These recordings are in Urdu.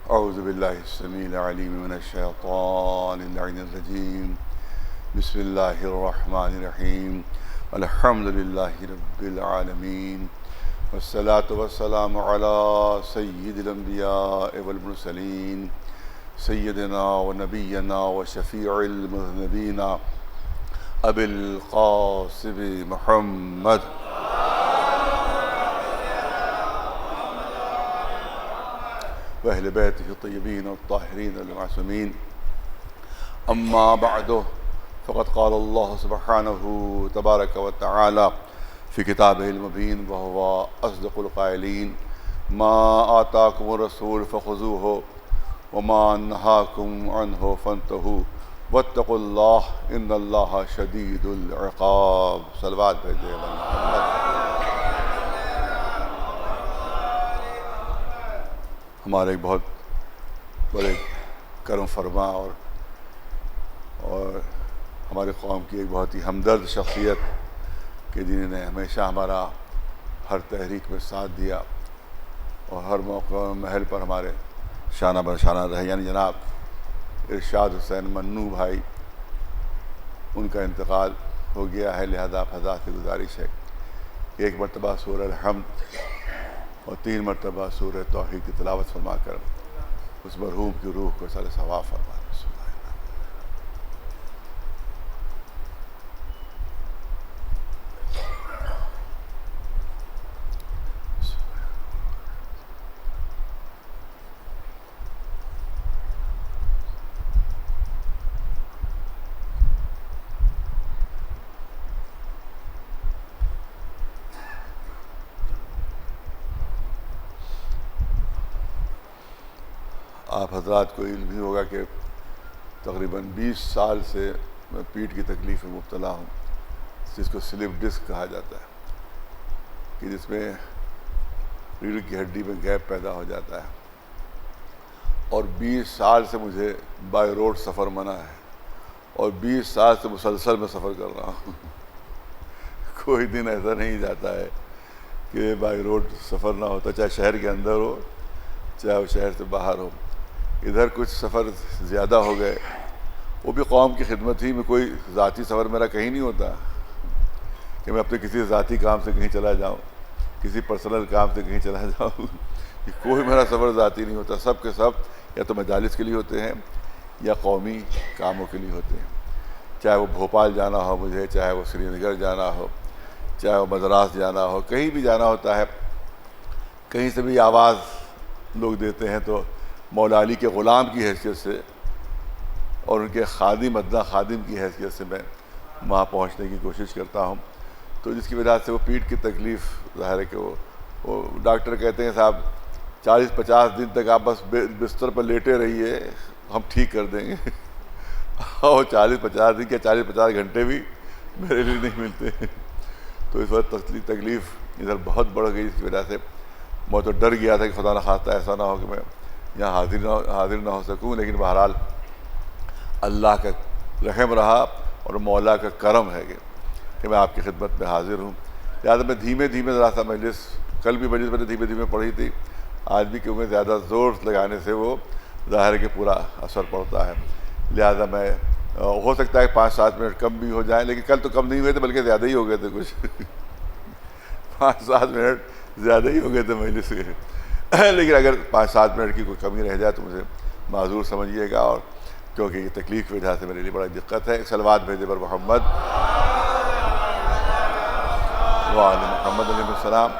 أعوذ بالله السميع العليم من الشيطان اللعين الرجيم. بسم الله الرحمن الرحيم. الحمد لله رب العالمين، والصلاة والسلام على سيد الأنبياء والمرسلين، سيدنا ونبينا وشفيع المذنبين أبي القاسم محمد وأهل بيته الطيبين الطاهرين المعصومين. أما بعد، فقد قال الله سبحانه تبارك وتعالى في كتابه المبين وهو أصدق القائلين: ما آتاكم الرسول فخذوه وما نهاكم عنه فانتهوا واتقوا الله إن الله شديد العقاب. صلوات بھیجے محمد. ہمارے ایک بہت بڑے کرم فرما اور ہمارے قوم کی ایک بہت ہی ہمدرد شخصیت کہ جنہوں نے ہمیشہ ہمارا ہر تحریک میں ساتھ دیا اور ہر موقع محل پر ہمارے شانہ بر شانہ رہے، یعنی جناب ارشاد حسین منو بھائی. ان کا انتقال ہو گیا ہے، لہذا حضرات سے گزارش ہے ایک مرتبہ سورہ الحمد اور 3 مرتبہ سورہ توحید کی تلاوت فرما کر اس مرحوم کی روح کو سر ثواب فرما. آپ حضرات کو علم بھی ہوگا کہ تقریباً 20 سال سے میں پیٹھ کی تکلیف میں مبتلا ہوں، جس کو سلپ ڈسک کہا جاتا ہے، کہ جس میں ریڑھ کی ہڈی میں گیپ پیدا ہو جاتا ہے. اور 20 سال سے مجھے بائی روڈ سفر منع ہے اور 20 سال سے مسلسل میں سفر کر رہا ہوں. کوئی دن ایسا نہیں جاتا ہے کہ بائی روڈ سفر نہ ہوتا، چاہے شہر کے اندر ہو چاہے وہ شہر سے باہر ہو. ادھر کچھ سفر زیادہ ہو گئے، وہ بھی قوم کی خدمت ہی میں. کوئی ذاتی سفر میرا کہیں نہیں ہوتا کہ میں اپنے کسی ذاتی کام سے کہیں چلا جاؤں، کسی پرسنل کام سے کہیں چلا جاؤں. کوئی میرا سفر ذاتی نہیں ہوتا. سب کے سب یا تو مجالس کے لیے ہوتے ہیں یا قومی کاموں کے لیے ہوتے ہیں. چاہے وہ بھوپال جانا ہو مجھے، چاہے وہ سری نگر جانا ہو، چاہے وہ مدراس جانا ہو، کہیں بھی جانا ہوتا ہے. کہیں سے بھی آواز لوگ دیتے ہیں تو مولا علی کے غلام کی حیثیت سے اور ان کے خادم ادنا خادم کی حیثیت سے میں وہاں پہنچنے کی کوشش کرتا ہوں. تو جس کی وجہ سے وہ پیٹھ کی تکلیف ظاہر ہے کہ وہ ڈاکٹر کہتے ہیں صاحب 40-50 دن تک آپ بس بستر پر لیٹے رہیے، ہم ٹھیک کر دیں گے. اور 40-50 دن کے 40-50 گھنٹے بھی میرے لیے نہیں ملتے. تو اس وقت تکلیف ادھر بہت بڑھ گئی، جس کی وجہ سے میں تو ڈر گیا تھا کہ خدا نخواستہ ایسا نہ ہو کہ میں یہاں حاضر نہ ہو سکوں. لیکن بہرحال اللہ کا رحم رہا اور مولا کا کرم ہے کہ میں آپ کی خدمت میں حاضر ہوں. لہٰذا میں دھیمے دھیمے ذرا سا مجلس، کل بھی مجلس میں نے دھیمے دھیمے پڑھی تھی، آج بھی کیونکہ زیادہ زور لگانے سے وہ ظاہر ہے کہ پورا اثر پڑتا ہے. لہٰذا میں ہو سکتا ہے 5-7 منٹ کم بھی ہو جائیں، لیکن کل تو کم نہیں ہوئے تھے بلکہ زیادہ ہی ہو گئے تھے. کچھ 5-7 منٹ زیادہ ہی ہو گئے تھے مجلس کے. لیکن اگر 5-7 منٹ کی کوئی کمی رہ جائے تو مجھے معذور سمجھیے گا، اور کیونکہ یہ تکلیف کی وجہ سے میرے لیے بڑا دقت ہے. صلوات بھیجے پر محمد وعلی محمد علیہ السلام.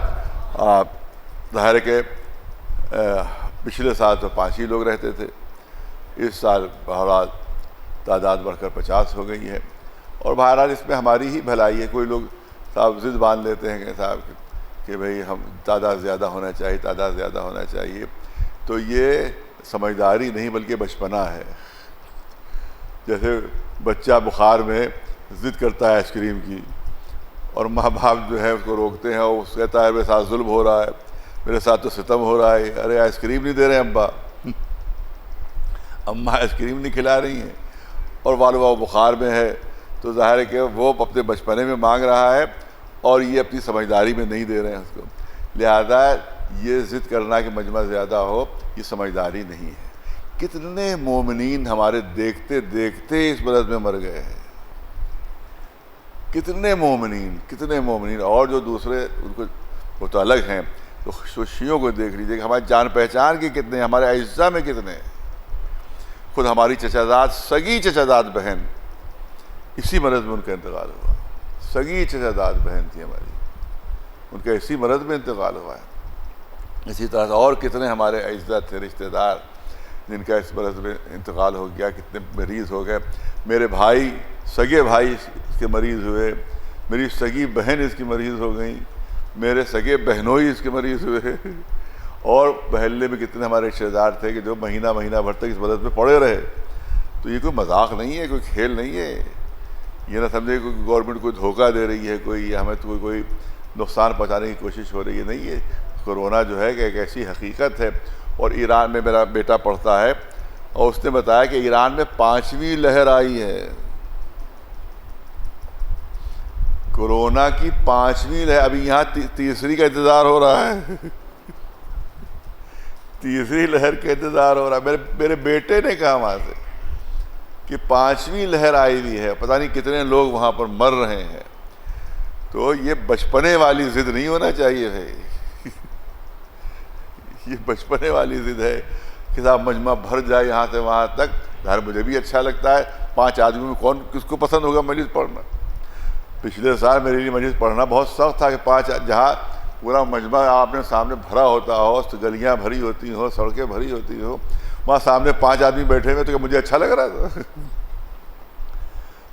ظاہر ہے کہ پچھلے سال تو 5 ہی لوگ رہتے تھے، اس سال بہرحال تعداد بڑھ کر 50 ہو گئی ہے. اور بہرحال اس میں ہماری ہی بھلائی ہے. کوئی لوگ صاحب ضد باندھ لیتے ہیں کہ صاحب کہ بھئی ہم تعداد زیادہ ہونا چاہیے، تعداد زیادہ ہونا چاہیے. تو یہ سمجھداری نہیں بلکہ بچپنا ہے. جیسے بچہ بخار میں ضد کرتا ہے آئس کریم کی، اور ماں باپ جو ہے اس کو روکتے ہیں، اور کہتا ہے میرے ساتھ ظلم ہو رہا ہے، میرے ساتھ تو ستم ہو رہا ہے. ارے آئس کریم نہیں دے رہے اماں آئس کریم نہیں کھلا رہی ہیں، اور والدہ بخار میں ہے. تو ظاہر ہے کہ وہ اپنے بچپنے میں مانگ رہا ہے اور یہ اپنی سمجھداری میں نہیں دے رہے ہیں اس کو. لہذا یہ ضد کرنا کہ مجمع زیادہ ہو، یہ سمجھداری نہیں ہے۔ کتنے مومنین ہمارے دیکھتے دیکھتے اس مرض میں مر گئے ہیں، کتنے مومنین، اور جو دوسرے ان کو وہ تو الگ ہیں، تو شیعوں کو دیکھ لیجیے کہ ہماری جان پہچان کے کتنے، ہمارے اعزاء میں کتنے، خود ہماری چچاداد، سگی چچاداد بہن، اسی مرض میں ان کا انتقال ہوا، سگی چچاداد بہن تھی ہماری، ان کا اسی مرض میں انتقال ہوا ہے۔ اسی طرح سے اور کتنے ہمارے اعزاء تھے، رشتہ دار، جن کا اس مرض میں انتقال ہو گیا، کتنے مریض ہو گئے۔ میرے بھائی، سگے بھائی اس کے مریض ہوئے، میری سگی بہن اس کی مریض ہو گئیں، میرے سگے بہنوئی اس کے مریض ہوئے، اور محلے میں کتنے ہمارے رشتہ دار تھے کہ جو مہینہ بھر تک اس مرض میں پڑے رہے۔ تو یہ کوئی مذاق نہیں ہے، کوئی کھیل نہیں ہے، یہ نہ سمجھے کہ گورنمنٹ کوئی دھوکہ دے رہی ہے، کوئی ہمیں تو کوئی نقصان پہنچانے کی کوشش ہو رہی ہے، نہیں ہے۔ کورونا جو ہے کہ ایک ایسی حقیقت ہے، اور ایران میں میرا بیٹا پڑھتا ہے، اور اس نے بتایا کہ ایران میں 5ویں لہر آئی ہے، کورونا کی 5ویں لہر، ابھی یہاں تیسری کا انتظار ہو رہا ہے، تیسری لہر کا انتظار ہو رہا ہے۔ میرے بیٹے نے کہا وہاں سے کہ 5ویں لہر آئی ہوئی ہے، پتہ نہیں کتنے لوگ وہاں پر مر رہے ہیں۔ تو یہ بچپنے والی ضد نہیں ہونا چاہیے ہے، یہ بچپنے والی ضد ہے کہ صاحب مجمع بھر جائے یہاں سے وہاں تک۔ ظاہر مجھے بھی اچھا لگتا ہے، 5 آدمی میں کس کو پسند ہوگا مجلس پڑھنا؟ پچھلے سال میرے لیے مجلس پڑھنا بہت سخت تھا کہ 5 جہاں پورا مجمع آپ نے سامنے بھرا ہوتا ہو، گلیاں بھری ہوتی ہوں، سڑکیں بھری ہوتی ہوں، وہاں سامنے 5 آدمی بیٹھے ہوئے، تو کہ مجھے اچھا لگ رہا تھا،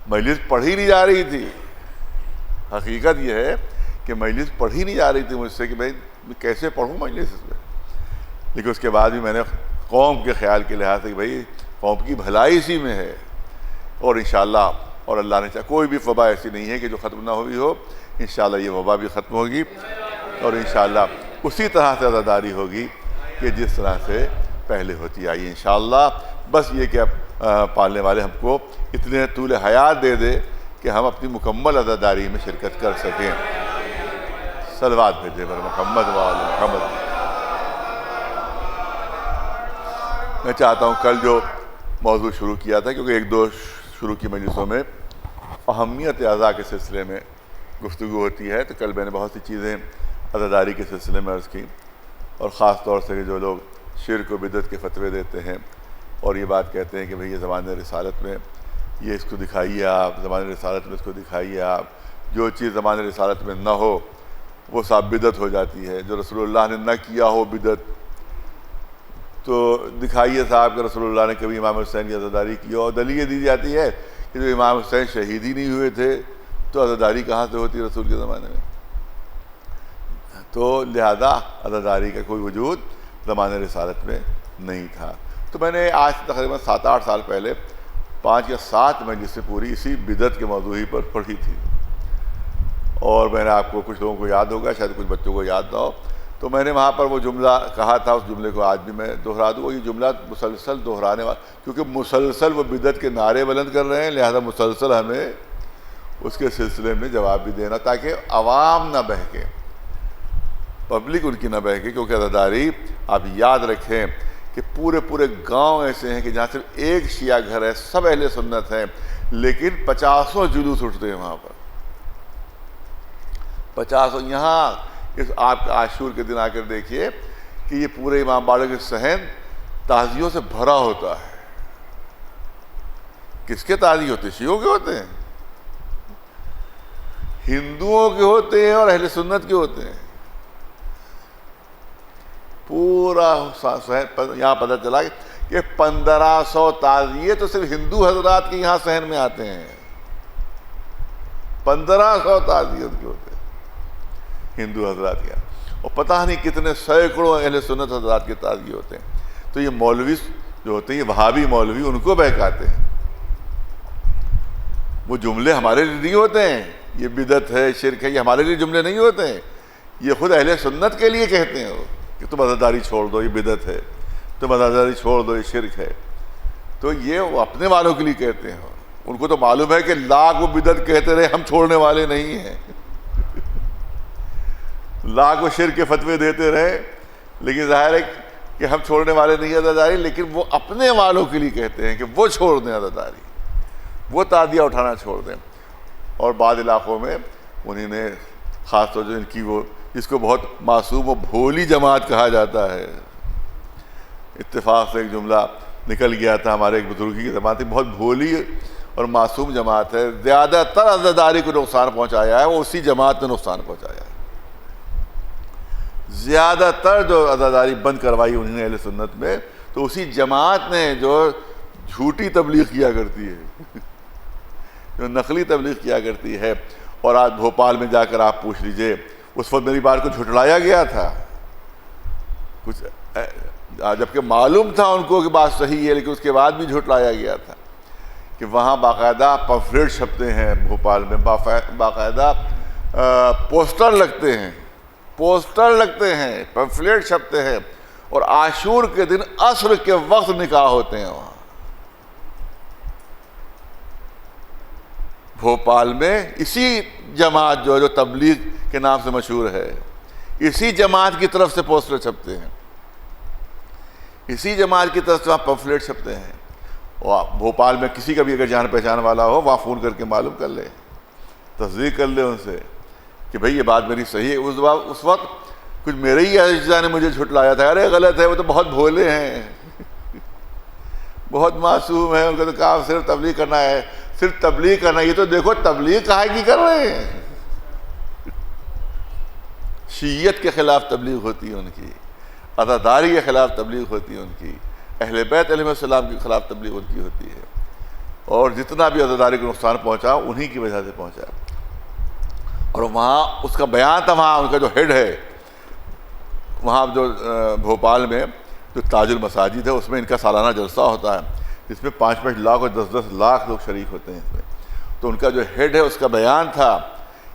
مجلس پڑھی نہیں جا رہی تھی۔ حقیقت یہ ہے کہ مجلس پڑھی نہیں جا رہی تھی مجھ سے کہ بھائی میں کیسے پڑھوں مجلس اس میں۔ لیکن اس کے بعد بھی میں نے قوم کے خیال کے لحاظ سے کہ بھائی قوم کی بھلائی اسی میں ہے، اور انشاءاللہ، اور اللہ نے چاہا کوئی بھی وبا ایسی نہیں ہے کہ جو ختم نہ ہوئی ہو، انشاءاللہ یہ وبا بھی ختم ہوگی، اور انشاءاللہ اسی طرح سے عزاداری ہوگی کہ جس طرح سے پہلے ہوتی آئی انشاءاللہ۔ بس یہ کہ پالنے والے ہم کو اتنے طول حیات دے دے کہ ہم اپنی مکمل عزاداری میں شرکت کر سکیں۔ صلوات بھیجے پر محمد وآل محمد۔ میں چاہتا ہوں کل جو موضوع شروع کیا تھا، کیونکہ 1-2 شروع کی مجلسوں میں اہمیت اعضاء کے سلسلے میں گفتگو ہوتی ہے، تو کل میں نے بہت سی چیزیں عزاداری کے سلسلے میں عرض کی، اور خاص طور سے جو لوگ شرک و بدعت کے فتوے دیتے ہیں اور یہ بات کہتے ہیں کہ بھئی یہ زمان رسالت میں یہ اس کو دکھائیے آپ، زمان رسالت میں اس کو دکھائیے آپ، جو چیز زمان رسالت میں نہ ہو وہ صاحب بدعت ہو جاتی ہے، جو رسول اللہ نے نہ کیا ہو بدعت، تو دکھائیے صاحب کہ رسول اللہ نے کبھی امام حسین کی عزاداری کی ہو، اور دلیل دی جاتی ہے کہ جو امام حسین شہید ہی نہیں ہوئے تھے تو عزاداری کہاں سے ہوتی رسول کے زمانے میں؟ تو لہذا عزاداری کا کوئی وجود زمان رسالت میں نہیں تھا۔ تو میں نے آج تقریباً 7-8 سال پہلے 5 یا 7 مجلسیں پوری اسی بدعت کے موضوع ہی پر پڑھی تھی، اور میں نے آپ کو کچھ لوگوں کو یاد ہوگا، شاید کچھ بچوں کو یاد نہ ہو، تو میں نے وہاں پر وہ جملہ کہا تھا، اس جملے کو آج بھی میں دہرا دوں، یہ جملہ مسلسل دہرانے والا، کیونکہ مسلسل وہ بدعت کے نعرے بلند کر رہے ہیں، لہذا مسلسل ہمیں اس کے سلسلے میں جواب بھی دینا، تاکہ عوام نہ بہکے، پبلک ان کی نہ بہکے، کیونکہ عزاداری آپ یاد رکھیں کہ پورے گاؤں ایسے ہیں کہ جہاں صرف ایک شیعہ گھر ہے، سب اہل سنت ہیں، لیکن 50 جلوس اٹھتے ہیں وہاں پر، 50۔ یہاں اس آپ عاشور کے دن آ کر دیکھیے کہ یہ پورے امام باڑہ کے صحن تعزیوں سے بھرا ہوتا ہے۔ کس کے تعزیے ہوتے ہیں؟ شیعوں کے ہوتے ہیں، ہندوؤں کے ہوتے ہیں، اور اہل سنت کے ہوتے ہیں۔ پورا یہاں پتہ چلا کہ 1500 تعزیے تو صرف ہندو حضرات کے یہاں صحن میں آتے ہیں، 1500 تعزیے کے ہوتے ہیں ہندو حضرات کے یہاں، اور پتہ نہیں کتنے سینکڑوں اہل سنت حضرات کے تعزیے ہوتے ہیں۔ تو یہ مولوی جو ہوتے ہیں، یہ وہابی مولوی، ان کو بہکاتے ہیں۔ وہ جملے ہمارے لیے نہیں ہوتے ہیں، یہ بدعت ہے، شرک ہے، یہ ہمارے لیے جملے نہیں ہوتے ہیں، یہ خود اہل سنت کے لیے کہتے ہیں کہ تم عزاداری چھوڑ دو، یہ بدعت ہے، تم عزاداری چھوڑ دو، یہ شرک ہے۔ تو یہ وہ اپنے والوں کے لیے کہتے ہیں، ان کو تو معلوم ہے کہ لاکھ وہ بدعت کہتے رہے، ہم چھوڑنے والے نہیں ہیں، لاکھ وہ شرک کے فتوے دیتے رہے، لیکن ظاہر ہے کہ ہم چھوڑنے والے نہیں عزاداری، لیکن وہ اپنے والوں کے لیے کہتے ہیں کہ وہ چھوڑ دیں عزاداری، وہ تعدیہ اٹھانا چھوڑ دیں۔ اور بعض علاقوں میں انہیں نے خاص طور سے ان کی وہ جس کو بہت معصوم و بھولی جماعت کہا جاتا ہے، اتفاق سے ایک جملہ نکل گیا تھا ہمارے ایک بزرگی کی زبان تھی، بہت بھولی اور معصوم جماعت ہے، زیادہ تر عزاداری کو نقصان پہنچایا ہے وہ اسی جماعت نے نقصان پہنچایا ہے۔ زیادہ تر جو عزاداری بند کروائی انہوں نے اہل سنت میں، تو اسی جماعت نے جو جھوٹی تبلیغ کیا کرتی ہے، جو نقلی تبلیغ کیا کرتی ہے۔ اور آج بھوپال میں جا کر آپ پوچھ لیجئے، اس وقت میری بات کو جھٹلایا گیا تھا کچھ، جبکہ معلوم تھا ان کو کہ بات صحیح ہے، لیکن اس کے بعد بھی جھٹلایا گیا تھا کہ وہاں باقاعدہ پمفلیٹ چھپتے ہیں، بھوپال میں باقاعدہ پوسٹر لگتے ہیں، پمفلیٹ چھپتے ہیں، اور عاشور کے دن عصر کے وقت نکاح ہوتے ہیں وہاں بھوپال میں۔ اسی جماعت جو تبلیغ کے نام سے مشہور ہے، اسی جماعت کی طرف سے پوسٹر چھپتے ہیں، اسی جماعت کی طرف سے وہاں پمفلیٹ چھپتے ہیں۔ اور بھوپال میں کسی کا بھی اگر جان پہچان والا ہو، وہاں فون کر کے معلوم کر لے، تصدیق کر لے ان سے کہ بھئی یہ بات میری صحیح ہے۔ اس وقت کچھ میرے ہی اجزاء نے مجھے جھٹلایا تھا، ارے غلط ہے، وہ تو بہت بھولے ہیں، بہت معصوم ہیں، ان کا تو کام صرف تبلیغ کرنا ہے، صرف تبلیغ کرنا۔ یہ تو دیکھو تبلیغ کہاں کی کر رہے ہیں، شیعیت کے خلاف تبلیغ ہوتی ہے ان کی، عزاداری کے خلاف تبلیغ ہوتی ہے ان کی، اہل بیت علیہ السلام کے خلاف تبلیغ ان کی ہوتی ہے۔ اور جتنا بھی عزاداری کو نقصان پہنچا انہی کی وجہ سے پہنچا۔ اور وہاں اس کا بیان تھا، وہاں ان کا جو ہیڈ ہے وہاں جو بھوپال میں جو تاج المساجد ہے، اس میں ان کا سالانہ جلسہ ہوتا ہے جس میں 5-5 لاکھ اور 10-10 لاکھ لوگ شریک ہوتے ہیں اس میں۔ تو ان کا جو ہیڈ ہے اس کا بیان تھا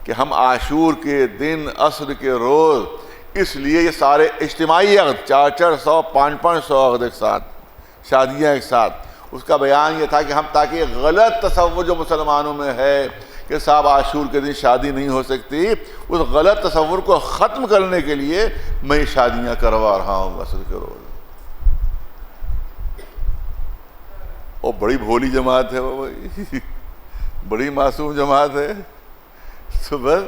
کہ ہم عاشور کے دن عصر کے روز، اس لیے یہ سارے اجتماعی عقد 400 500 عقد ایک ساتھ، شادیاں ایک ساتھ، اس کا بیان یہ تھا کہ ہم تاکہ غلط تصور جو مسلمانوں میں ہے کہ صاحب عاشور کے دن شادی نہیں ہو سکتی، اس غلط تصور کو ختم کرنے کے لیے میں شادیاں کروا رہا ہوں عصر کے روز۔ اور بڑی بھولی جماعت ہے وہ، بڑی معصوم جماعت ہے۔ تو بس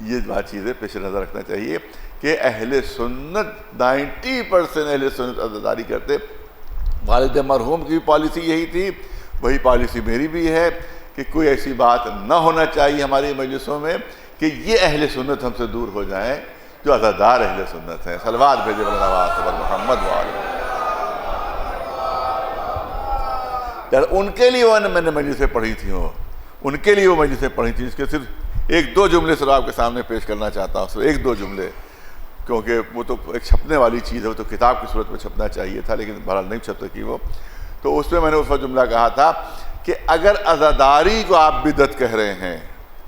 یہ بات چیزیں پیش نظر رکھنا چاہیے کہ اہل سنت 90% اہل سنت عزاداری کرتے۔ والد مرحوم کی پالیسی یہی تھی، وہی پالیسی میری بھی ہے کہ کوئی ایسی بات نہ ہونا چاہیے ہماری مجلسوں میں کہ یہ اہل سنت ہم سے دور ہو جائیں جو عزادار اہل سنت ہیں۔ صلوات بھیجے محمد وآلہ۔ یار ان کے لیے میں نے مجلسیں پڑھی تھیں، ان کے لیے وہ مجلسیں پڑھی تھیں، اس کے صرف 1-2 جملے صرف آپ کے سامنے پیش کرنا چاہتا ہوں، صرف 1-2 جملے، کیونکہ وہ تو ایک چھپنے والی چیز ہے، وہ تو کتاب کی صورت میں چھپنا چاہیے تھا، لیکن بہرحال نہیں چھپ سکی وہ۔ تو اس میں نے اس وقت جملہ کہا تھا کہ اگر عزاداری کو آپ بدعت کہہ رہے ہیں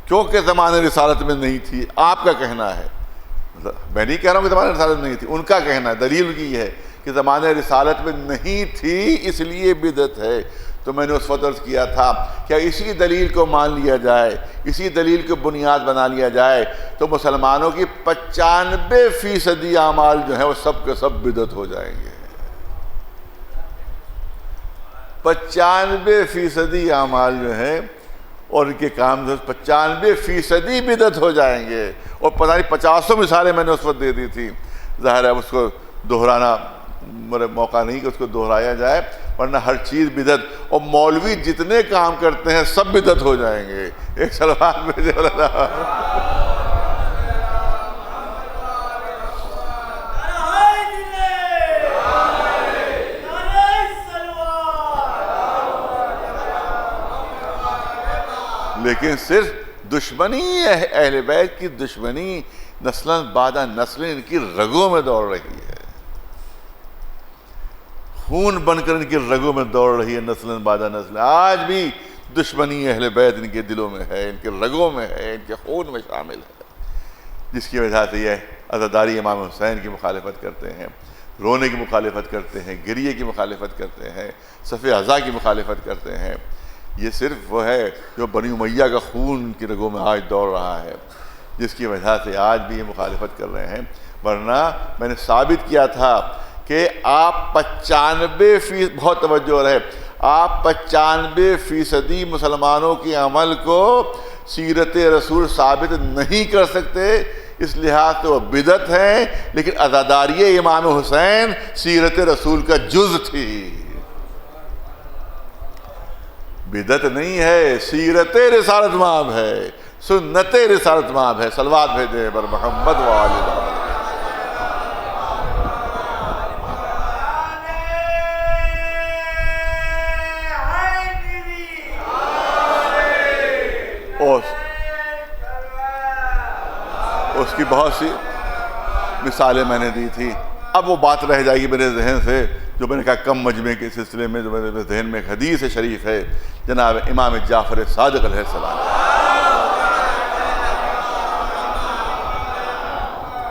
کیونکہ زمانہ رسالت میں نہیں تھی، آپ کا کہنا ہے، میں نہیں کہہ رہا ہوں کہ زمانہ رسالت میں نہیں تھی، ان کا کہنا ہے، دلیل کی ہے کہ زمانہ رسالت میں نہیں تھی اس لیے بدعت ہے۔ تو میں نے اس وقت عرض کیا تھا کہ اسی دلیل کو مان لیا جائے، اسی دلیل کو بنیاد بنا لیا جائے تو مسلمانوں کی 95% اعمال جو ہیں وہ سب کے سب بدعت ہو جائیں گے۔ 95% اعمال جو ہیں اور ان کے کام جو 95% بدعت ہو جائیں گے۔ اور پتہ نہیں 50 مثالیں میں نے اس وقت دے دی تھی، ظاہر ہے اس کو دہرانا میرے موقع نہیں کہ اس کو دہرایا جائے، ورنہ ہر چیز بدعت، اور مولوی جتنے کام کرتے ہیں سب بدعت ہو جائیں گے۔ ایک صلوات بھیجے لیکن صرف دشمنی اہل بیت کی دشمنی نسلاً بعد نسلیں ان کی رگوں میں دوڑ رہی ہے، خون بن کر ان کی رگوں میں دوڑ رہی ہے نسلاً بعد نسل۔ آج بھی دشمنی اہل بیت ان کے دلوں میں ہے، ان کے رگوں میں ہے، ان کے خون میں شامل ہے، جس کی وجہ سے یہ عزاداری امام حسین کی مخالفت کرتے ہیں، رونے کی مخالفت کرتے ہیں، گریے کی مخالفت کرتے ہیں، صف عزا کی مخالفت کرتے ہیں۔ یہ صرف وہ ہے جو بنی امیہ کا خون ان کی رگوں میں آج دوڑ رہا ہے، جس کی وجہ سے آج بھی یہ مخالفت کر رہے ہیں۔ ورنہ میں نے ثابت کیا تھا کہ آپ 95%، بہت توجہ رہے، آپ 95% مسلمانوں کے عمل کو سیرت رسول ثابت نہیں کر سکتے، اس لحاظ سے وہ بدعت ہیں، لیکن عزاداری امام حسین سیرت رسول کا جز تھی، بدعت نہیں ہے، سیرت رسالت مآب ہے، سنت رسالت مآب ہے۔ صلوات بھیجیں بر محمد و آل محمد۔ اس کی بہت سی مثالیں میں نے دی تھی، اب وہ بات رہ جائے گی میرے ذہن سے جو میں نے کہا کم مجمع کے سلسلے میں، جو میرے ذہن میں ایک حدیث شریف ہے جناب امام جعفر صادق علیہ السلام۔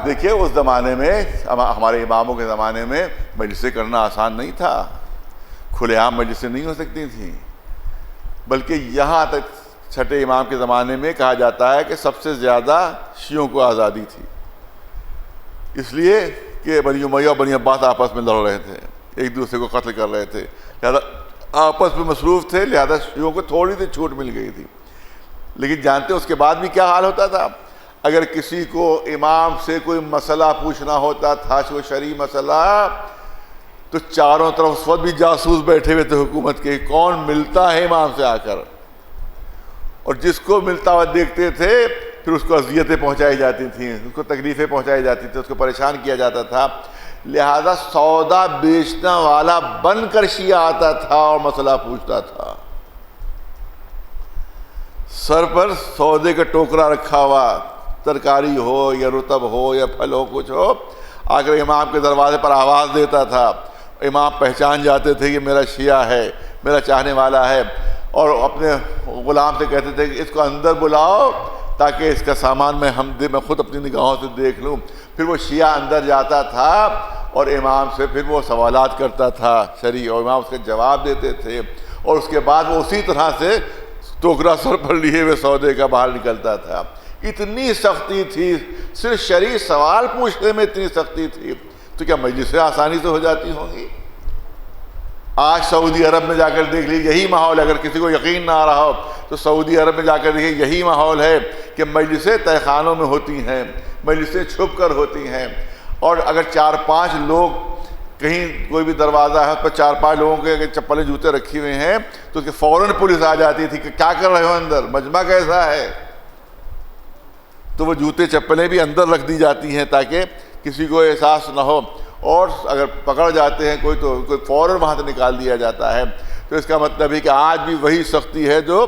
دیکھیے اس زمانے میں، ہمارے اماموں کے زمانے میں مجلسیں کرنا آسان نہیں تھا، کھلے عام مجلسیں نہیں ہو سکتی تھیں، بلکہ یہاں تک چھٹے امام کے زمانے میں کہا جاتا ہے کہ سب سے زیادہ شیعوں کو آزادی تھی، اس لیے کہ بنی امیہ اور بنی عباس آپس میں لڑ رہے تھے، ایک دوسرے کو قتل کر رہے تھے، لہذا آپس میں مصروف تھے، لہذا شیعوں کو تھوڑی سی چھوٹ مل گئی تھی۔ لیکن جانتے اس کے بعد بھی کیا حال ہوتا تھا؟ اگر کسی کو امام سے کوئی مسئلہ پوچھنا ہوتا تھا، کوئی شرعی مسئلہ، تو چاروں طرف اس وقت بھی جاسوس بیٹھے ہوئے تھے حکومت کے، کون ملتا ہے امام سے آ کر، اور جس کو ملتا ہوا دیکھتے تھے پھر اس کو اذیتیں پہنچائی جاتی تھیں، اس کو تکلیفیں پہنچائی جاتی تھیں، اس کو پریشان کیا جاتا تھا، لہذا سودا بیچنا والا بن کر شیعہ آتا تھا اور مسئلہ پوچھتا تھا، سر پر سودے کا ٹوکرا رکھا ہوا، ترکاری ہو یا رطب ہو یا پھل ہو، کچھ ہو، آ کر امام کے دروازے پر آواز دیتا تھا، امام پہچان جاتے تھے کہ میرا شیعہ ہے، میرا چاہنے والا ہے، اور اپنے غلام سے کہتے تھے کہ اس کو اندر بلاؤ تاکہ اس کا سامان میں خود اپنی نگاہوں سے دیکھ لوں۔ پھر وہ شیعہ اندر جاتا تھا اور امام سے پھر وہ سوالات کرتا تھا شرعی، اور امام اس کے جواب دیتے تھے، اور اس کے بعد وہ اسی طرح سے ٹوکرا سر پر لیے ہوئے سودے کا باہر نکلتا تھا۔ اتنی سختی تھی، صرف شرعی سوال پوچھنے میں اتنی سختی تھی، تو کیا مجلسیں آسانی سے ہو جاتی ہوں گی؟ آج سعودی عرب میں جا کر دیکھ لیجیے، یہی ماحول، اگر کسی کو یقین نہ آ رہا ہو تو سعودی عرب میں جا کر دیکھیے، یہی ماحول ہے کہ مجلسیں تہہ خانوں میں ہوتی ہیں، مجلسیں چھپ کر ہوتی ہیں، اور اگر 4-5 لوگ کہیں کوئی بھی دروازہ ہے اس پر 4-5 لوگوں کے اگر چپلیں جوتے رکھی ہوئے ہیں تو اس کے فوراً پولیس آ جاتی تھی کہ کیا کر رہے ہو اندر، مجمع کیسا ہے، تو وہ جوتے چپلیں بھی اندر رکھ دی جاتی ہیں تاکہ کسی کو احساس نہ ہو، اور اگر پکڑ جاتے ہیں کوئی تو کوئی فوراً وہاں سے نکال دیا جاتا ہے۔ تو اس کا مطلب ہے کہ آج بھی وہی سختی ہے جو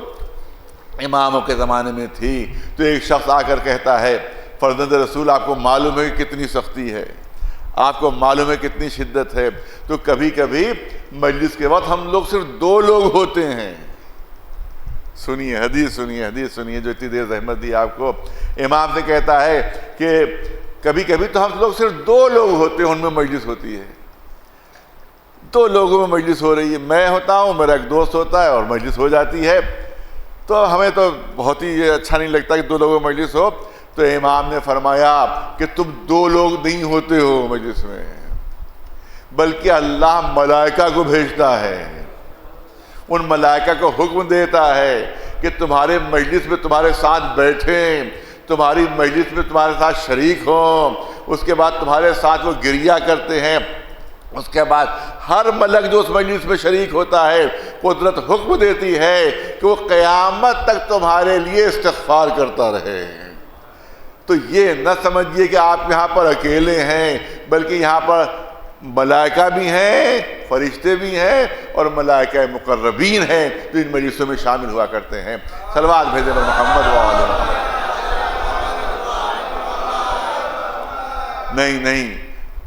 اماموں کے زمانے میں تھی۔ تو ایک شخص آ کر کہتا ہے فرزند رسول آپ کو معلوم ہے کہ کتنی سختی ہے، آپ کو معلوم ہے کتنی شدت ہے، تو کبھی کبھی مجلس کے وقت ہم لوگ صرف 2 لوگ ہوتے ہیں۔ سنیے حدیث سنیے جو اتنی دیر زحمت دی آپ کو۔ امام سے کہتا ہے کہ کبھی کبھی تو ہم لوگ صرف 2 لوگ ہوتے ہیں، ان میں مجلس ہوتی ہے، 2 لوگوں میں مجلس ہو رہی ہے، میں ہوتا ہوں، میرا ایک دوست ہوتا ہے، اور مجلس ہو جاتی ہے۔ تو ہمیں تو بہت ہی اچھا نہیں لگتا کہ 2 لوگوں میں مجلس ہو۔ تو امام نے فرمایا کہ تم 2 لوگ نہیں ہوتے ہو مجلس میں، بلکہ اللہ ملائکہ کو بھیجتا ہے، ان ملائکہ کو حکم دیتا ہے کہ تمہارے مجلس میں تمہارے ساتھ بیٹھیں، تمہاری مجلس میں تمہارے ساتھ شریک ہوں، اس کے بعد تمہارے ساتھ وہ گریہ کرتے ہیں۔ اس کے بعد ہر ملک جو اس مجلس میں شریک ہوتا ہے قدرت حکم دیتی ہے کہ وہ قیامت تک تمہارے لیے استغفار کرتا رہے۔ تو یہ نہ سمجھیے کہ آپ یہاں پر اکیلے ہیں، بلکہ یہاں پر ملائکہ بھی ہیں، فرشتے بھی ہیں، اور ملائکہ مقربین ہیں جو ان مجلسوں میں شامل ہوا کرتے ہیں۔ صلوات بھیجیں محمد و آل محمد۔ نہیں،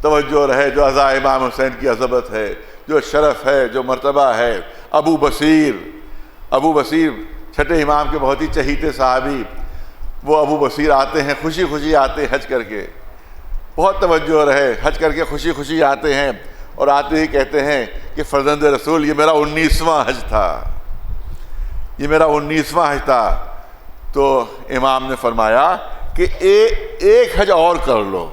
توجہ رہے، جو عزا امام حسین کی عظمت ہے، جو شرف ہے، جو مرتبہ ہے۔ ابو بصیر چھٹے امام کے بہت ہی چہیتے صحابی، وہ ابو بصیر آتے ہیں، خوشی خوشی آتے ہیں حج کر کے، بہت توجہ رہے، حج کر کے خوشی خوشی آتے ہیں، اور آتے ہی کہتے ہیں کہ فرزند رسول یہ میرا 19واں حج تھا، یہ میرا 19واں حج تھا۔ تو امام نے فرمایا کہ ایک حج اور کر لو،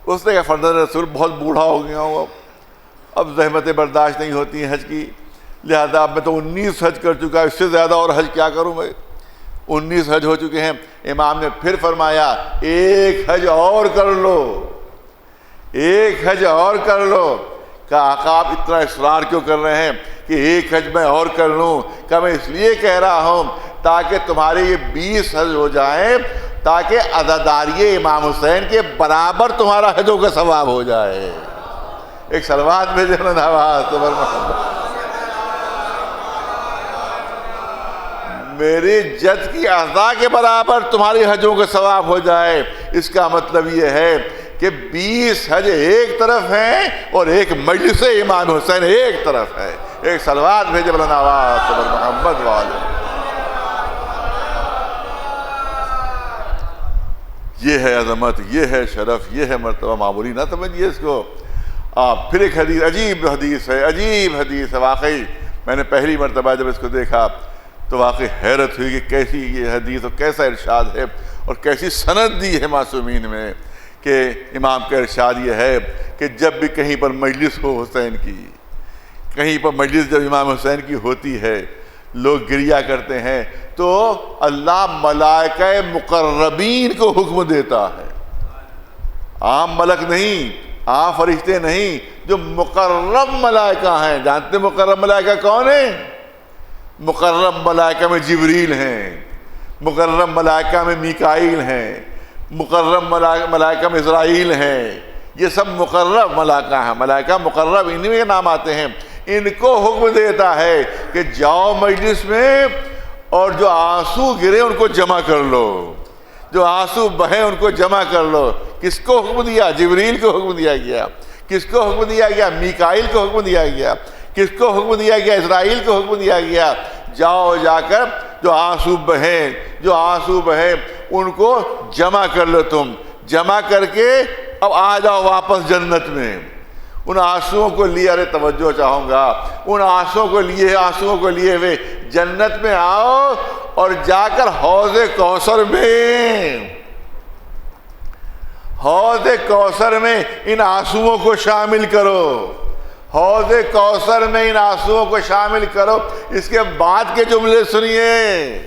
اس نے کہا فرزند رسول بہت بوڑھا ہو گیا ہوں، اب زحمتیں برداشت نہیں ہوتی ہیں حج کی، لہذا اب میں تو 19 حج کر چکا، اس سے زیادہ اور حج کیا کروں میں، 19 حج ہو چکے ہیں۔ امام نے پھر فرمایا ایک حج اور کر لو، ایک حج اور کر لو۔ کہ آقا آپ اتنا اصرار کیوں کر رہے ہیں کہ ایک حج میں اور کر لوں؟ کہ میں اس لیے کہہ رہا ہوں تاکہ تمہارے یہ 20 حج ہو جائیں، تاکہ عزاداری امام حسین کے برابر تمہارا حجوں کا ثواب ہو جائے۔ ایک صلوات بھیجے نواز تو میری جد کی اعضاء کے برابر تمہاری حجوں کا ثواب ہو جائے۔ اس کا مطلب یہ ہے کہ 20 حج ایک طرف ہیں اور ایک مجلس امام حسین ایک طرف ہے۔ ایک صلوات بھیجے مولانا آواز صبر محمد والے۔ یہ ہے عظمت، یہ ہے شرف، یہ ہے مرتبہ، معمولی نہ سمجھیے اس کو آپ۔ پھر ایک حدیث، عجیب حدیث ہے، عجیب حدیث ہے واقعی۔ میں نے پہلی مرتبہ جب اس کو دیکھا تو واقعی حیرت ہوئی کہ کیسی یہ حدیث اور کیسا ارشاد ہے اور کیسی سند دی ہے معصومین میں، کہ امام کا ارشاد یہ ہے کہ جب بھی کہیں پر مجلس ہو حسین کی، کہیں پر مجلس جب امام حسین کی ہوتی ہے، لوگ گریا کرتے ہیں تو اللہ ملائکہ مقربین کو حکم دیتا ہے، عام ملک نہیں، عام فرشتے نہیں، جو مقرب ملائکہ ہیں۔ جانتے مقرب ملائکہ کون ہیں؟ مقرب ملائکہ میں جبریل ہیں، مقرب ملائکہ میں میکائیل ہیں، مقرب ملائکہ میں اسرائیل ہیں۔ یہ سب مقرب ملائکہ ہیں، ملائکہ مقرب انہی میں نام آتے ہیں۔ ان کو حکم دیتا ہے کہ جاؤ مجلس میں اور جو آنسو گرے ان کو جمع کر لو، جو آنسو بہیں ان کو جمع کر لو۔ کس کو حکم دیا؟ جبریل کو حکم دیا گیا۔ کس کو حکم دیا گیا؟ میکائیل کو حکم دیا گیا۔ کس کو حکم دیا گیا؟ اسرائیل کو حکم دیا گیا۔ جاؤ جا کر جو آنسو بہیں ان کو جمع کر لو، تم جمع کر کے اب آ جاؤ واپس جنت میں۔ ان آنسوؤں کو لیے، ارے توجہ چاہوں گا، ان آنسوؤں کو لیے ہوئے جنت میں آؤ اور جا کر حوض کوثر میں ان آنسوؤں کو شامل کرو، حوض کوثر میں ان آنسوؤں کو شامل کرو۔ اس کے بعد کے جملے سنیے،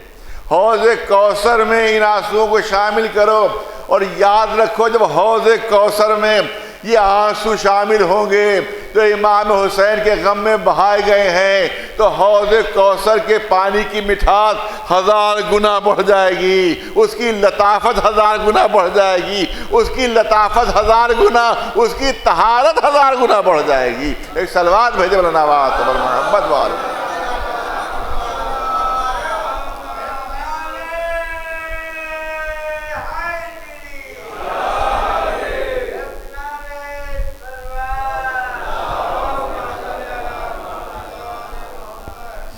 حوض کوثر میں ان آنسوؤں کو شامل کرو، اور یاد رکھو جب حوض کوثر میں یہ آنسو شامل ہوں گے تو امام حسین کے غم میں بہائے گئے ہیں، تو حوض کوثر کے پانی کی مٹھاس 1000 گنا بڑھ جائے گی، اس کی لطافت 1000 گنا بڑھ جائے گی، اس کی لطافت 1000 گنا، اس کی طہارت 1000 گنا بڑھ جائے گی۔ ایک صلوات بھیجے مولانا آواز صبر محمد والے۔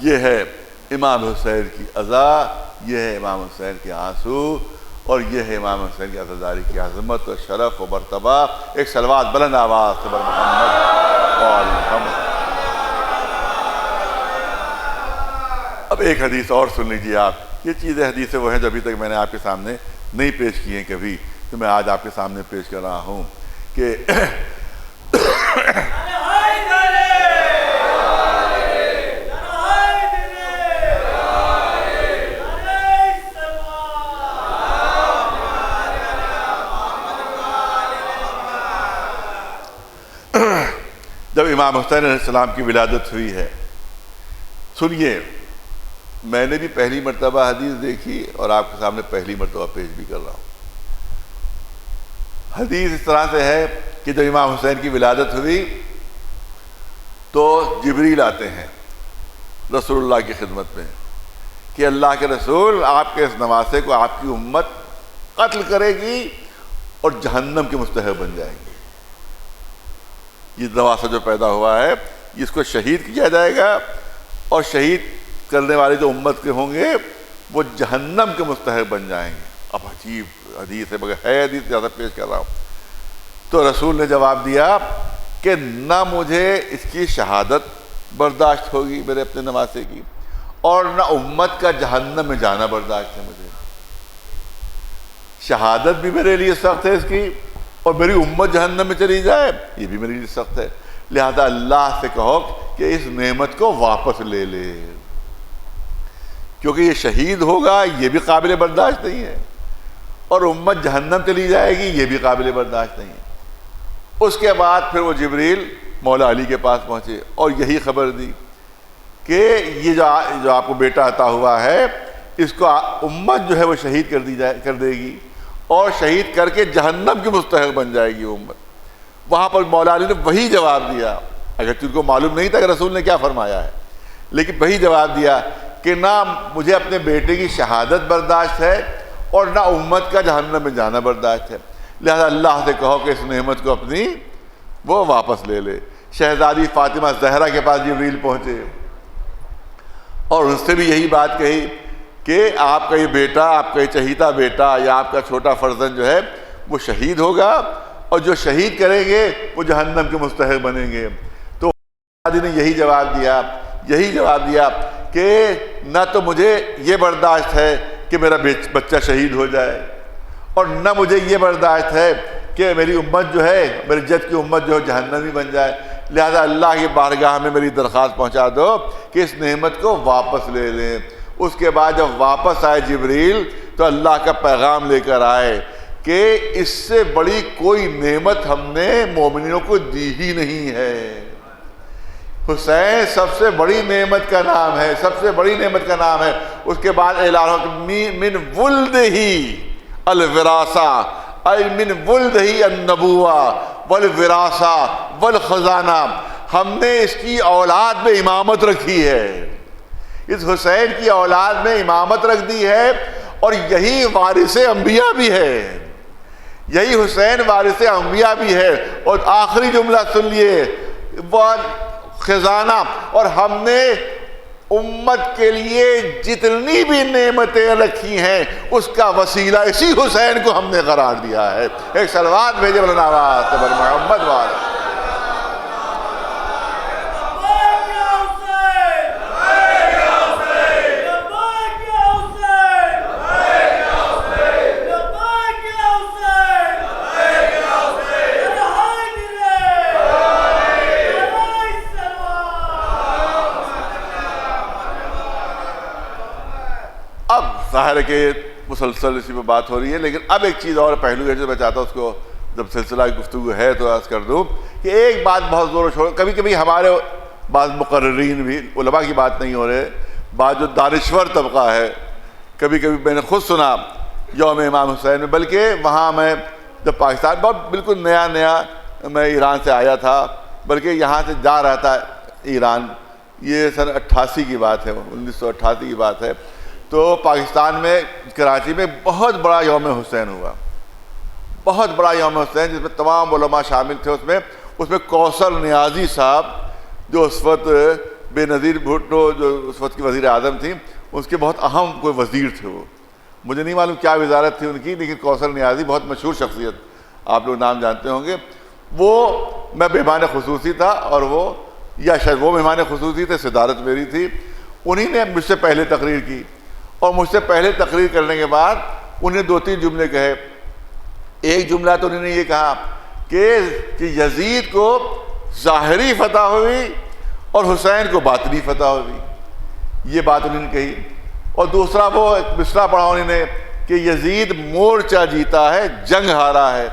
یہ ہے امام حسین کی عزا، یہ ہے امام حسین کے آنسو، اور یہ ہے امام حسین کی عزاداری کی عظمت و شرف و مرتبہ۔ ایک صلوات بلند آواز صبر محمد وآل محمد۔ اب ایک حدیث اور سن لیجیے آپ۔ یہ چیزیں حدیثیں وہ ہیں جو ابھی تک میں نے آپ کے سامنے نہیں پیش کی ہیں کبھی، تو میں آج آپ کے سامنے پیش کر رہا ہوں کہ جب امام حسین علیہ السلام کی ولادت ہوئی ہے، سنیے، میں نے بھی پہلی مرتبہ حدیث دیکھی اور آپ کے سامنے پہلی مرتبہ پیش بھی کر رہا ہوں۔ حدیث اس طرح سے ہے کہ جب امام حسین کی ولادت ہوئی تو جبریل آتے ہیں رسول اللہ کی خدمت میں کہ اللہ کے رسول، آپ کے اس نواسے کو آپ کی امت قتل کرے گی اور جہنم کے مستحق بن جائیں گے۔ یہ نواسہ جو پیدا ہوا ہے اس کو شہید کیا جائے گا، اور شہید کرنے والے جو امت کے ہوں گے وہ جہنم کے مستحق بن جائیں گے۔ اب عجیب حدیث ہے، مگر ہے حدیث زیادہ پیش کر رہا ہوں۔ تو رسول نے جواب دیا کہ نہ مجھے اس کی شہادت برداشت ہوگی میرے اپنے نواسے کی، اور نہ امت کا جہنم میں جانا برداشت ہے مجھے۔ شہادت بھی میرے لیے سخت ہے اس کی، اور میری امت جہنم میں چلی جائے، یہ بھی میرے لیے سخت ہے۔ لہذا اللہ سے کہو کہ اس نعمت کو واپس لے لے، کیونکہ یہ شہید ہوگا، یہ بھی قابل برداشت نہیں ہے، اور امت جہنم چلی جائے گی، یہ بھی قابل برداشت نہیں ہے۔ اس کے بعد پھر وہ جبریل مولا علی کے پاس پہنچے اور یہی خبر دی کہ یہ جو آپ کو بیٹا عطا ہوا ہے، اس کو امت جو ہے وہ شہید کر دے گی، اور شہید کر کے جہنم کی مستحق بن جائے گی امت۔ وہاں پر مولا علی نے وہی جواب دیا، اگرچہ ان کو معلوم نہیں تھا کہ رسول نے کیا فرمایا ہے، لیکن وہی جواب دیا کہ نہ مجھے اپنے بیٹے کی شہادت برداشت ہے اور نہ امت کا جہنم میں جانا برداشت ہے، لہذا اللہ سے کہو کہ اس نعمت کو اپنی وہ واپس لے لے۔ شہزادی فاطمہ زہرا کے پاس جبریل پہنچے اور ان سے بھی یہی بات کہی کہ آپ کا یہ بیٹا، آپ کا یہ چہیتا بیٹا یا آپ کا چھوٹا فرزند جو ہے وہ شہید ہوگا، اور جو شہید کریں گے وہ جہنم کے مستحق بنیں گے۔ تو شہزادی نے یہی جواب دیا کہ نہ تو مجھے یہ برداشت ہے کہ میرا بچہ شہید ہو جائے، اور نہ مجھے یہ برداشت ہے کہ میری امت جو ہے، میری جد کی امت جو ہے جہنمی بن جائے، لہذا اللہ کی بارگاہ میں میری درخواست پہنچا دو کہ اس نعمت کو واپس لے لیں۔ اس کے بعد جب واپس آئے جبریل تو اللہ کا پیغام لے کر آئے کہ اس سے بڑی کوئی نعمت ہم نے مومنینوں کو دی ہی نہیں ہے۔ حسین سب سے بڑی نعمت کا نام ہے، سب سے بڑی نعمت کا نام ہے۔ اس کے بعد اعلان ہو کہ من ولدہ الوراثہ، ای من ولدہ النبوہ والوراثہ والخزانہ، ہم نے اس کی اولاد میں امامت رکھی ہے، اس حسین کی اولاد میں امامت رکھ دی ہے، اور یہی وارث انبیاء بھی ہے، یہی حسین وارث انبیاء بھی ہے۔ اور آخری جملہ سن لیے، وہ خزانہ، اور ہم نے امت کے لیے جتنی بھی نعمتیں رکھی ہیں اس کا وسیلہ اسی حسین کو ہم نے قرار دیا ہے۔ ایک صلوات بھیجے مولانا آواز تبر محمد والا۔ ظاہر ہے کہ مسلسل اسی پہ بات ہو رہی ہے، لیکن اب ایک چیز اور پہلو ہے جو میں چاہتا ہوں اس کو جب سلسلہ گفتگو ہے تو عرض کر دوں کہ ایک بات بہت زور و شور، کبھی کبھی ہمارے بعض مقررین بھی، علماء کی بات نہیں ہو رہے، بعض جو دانشور طبقہ ہے، کبھی کبھی میں نے خود سنا یوم امام حسین میں، بلکہ وہاں میں جب پاکستان بہت بالکل نیا میں ایران سے آیا تھا، بلکہ یہاں سے جا رہا تھا ایران، یہ سن 88 کی بات ہے، 1988 کی بات ہے، تو پاکستان میں کراچی میں بہت بڑا یوم حسین ہوا، بہت بڑا یوم حسین جس میں تمام علماء شامل تھے۔ اس میں کوثر نیازی صاحب جو اس وقت بے نظیر بھٹو جو اس وقت کی وزیر اعظم تھیں، اس کے بہت اہم کوئی وزیر تھے، وہ مجھے نہیں معلوم کیا وزارت تھی ان کی، لیکن کوثر نیازی بہت مشہور شخصیت، آپ لوگ نام جانتے ہوں گے۔ وہ میں مہمان خصوصی تھا، اور وہ یا شاید وہ مہمان خصوصی تھے، صدارت میری تھی، انہی نے مجھ سے پہلے تقریر کی، اور مجھ سے پہلے تقریر کرنے کے بعد انہیں 2-3 جملے کہے۔ ایک جملہ تو انہوں نے یہ کہا کہ یزید کو ظاہری فتح ہوئی اور حسین کو باطنی فتح ہوئی، یہ بات انہوں نے کہی۔ اور دوسرا وہ ایک مصرع پڑھا انہوں نے کہ یزید مورچہ جیتا ہے، جنگ ہارا ہے،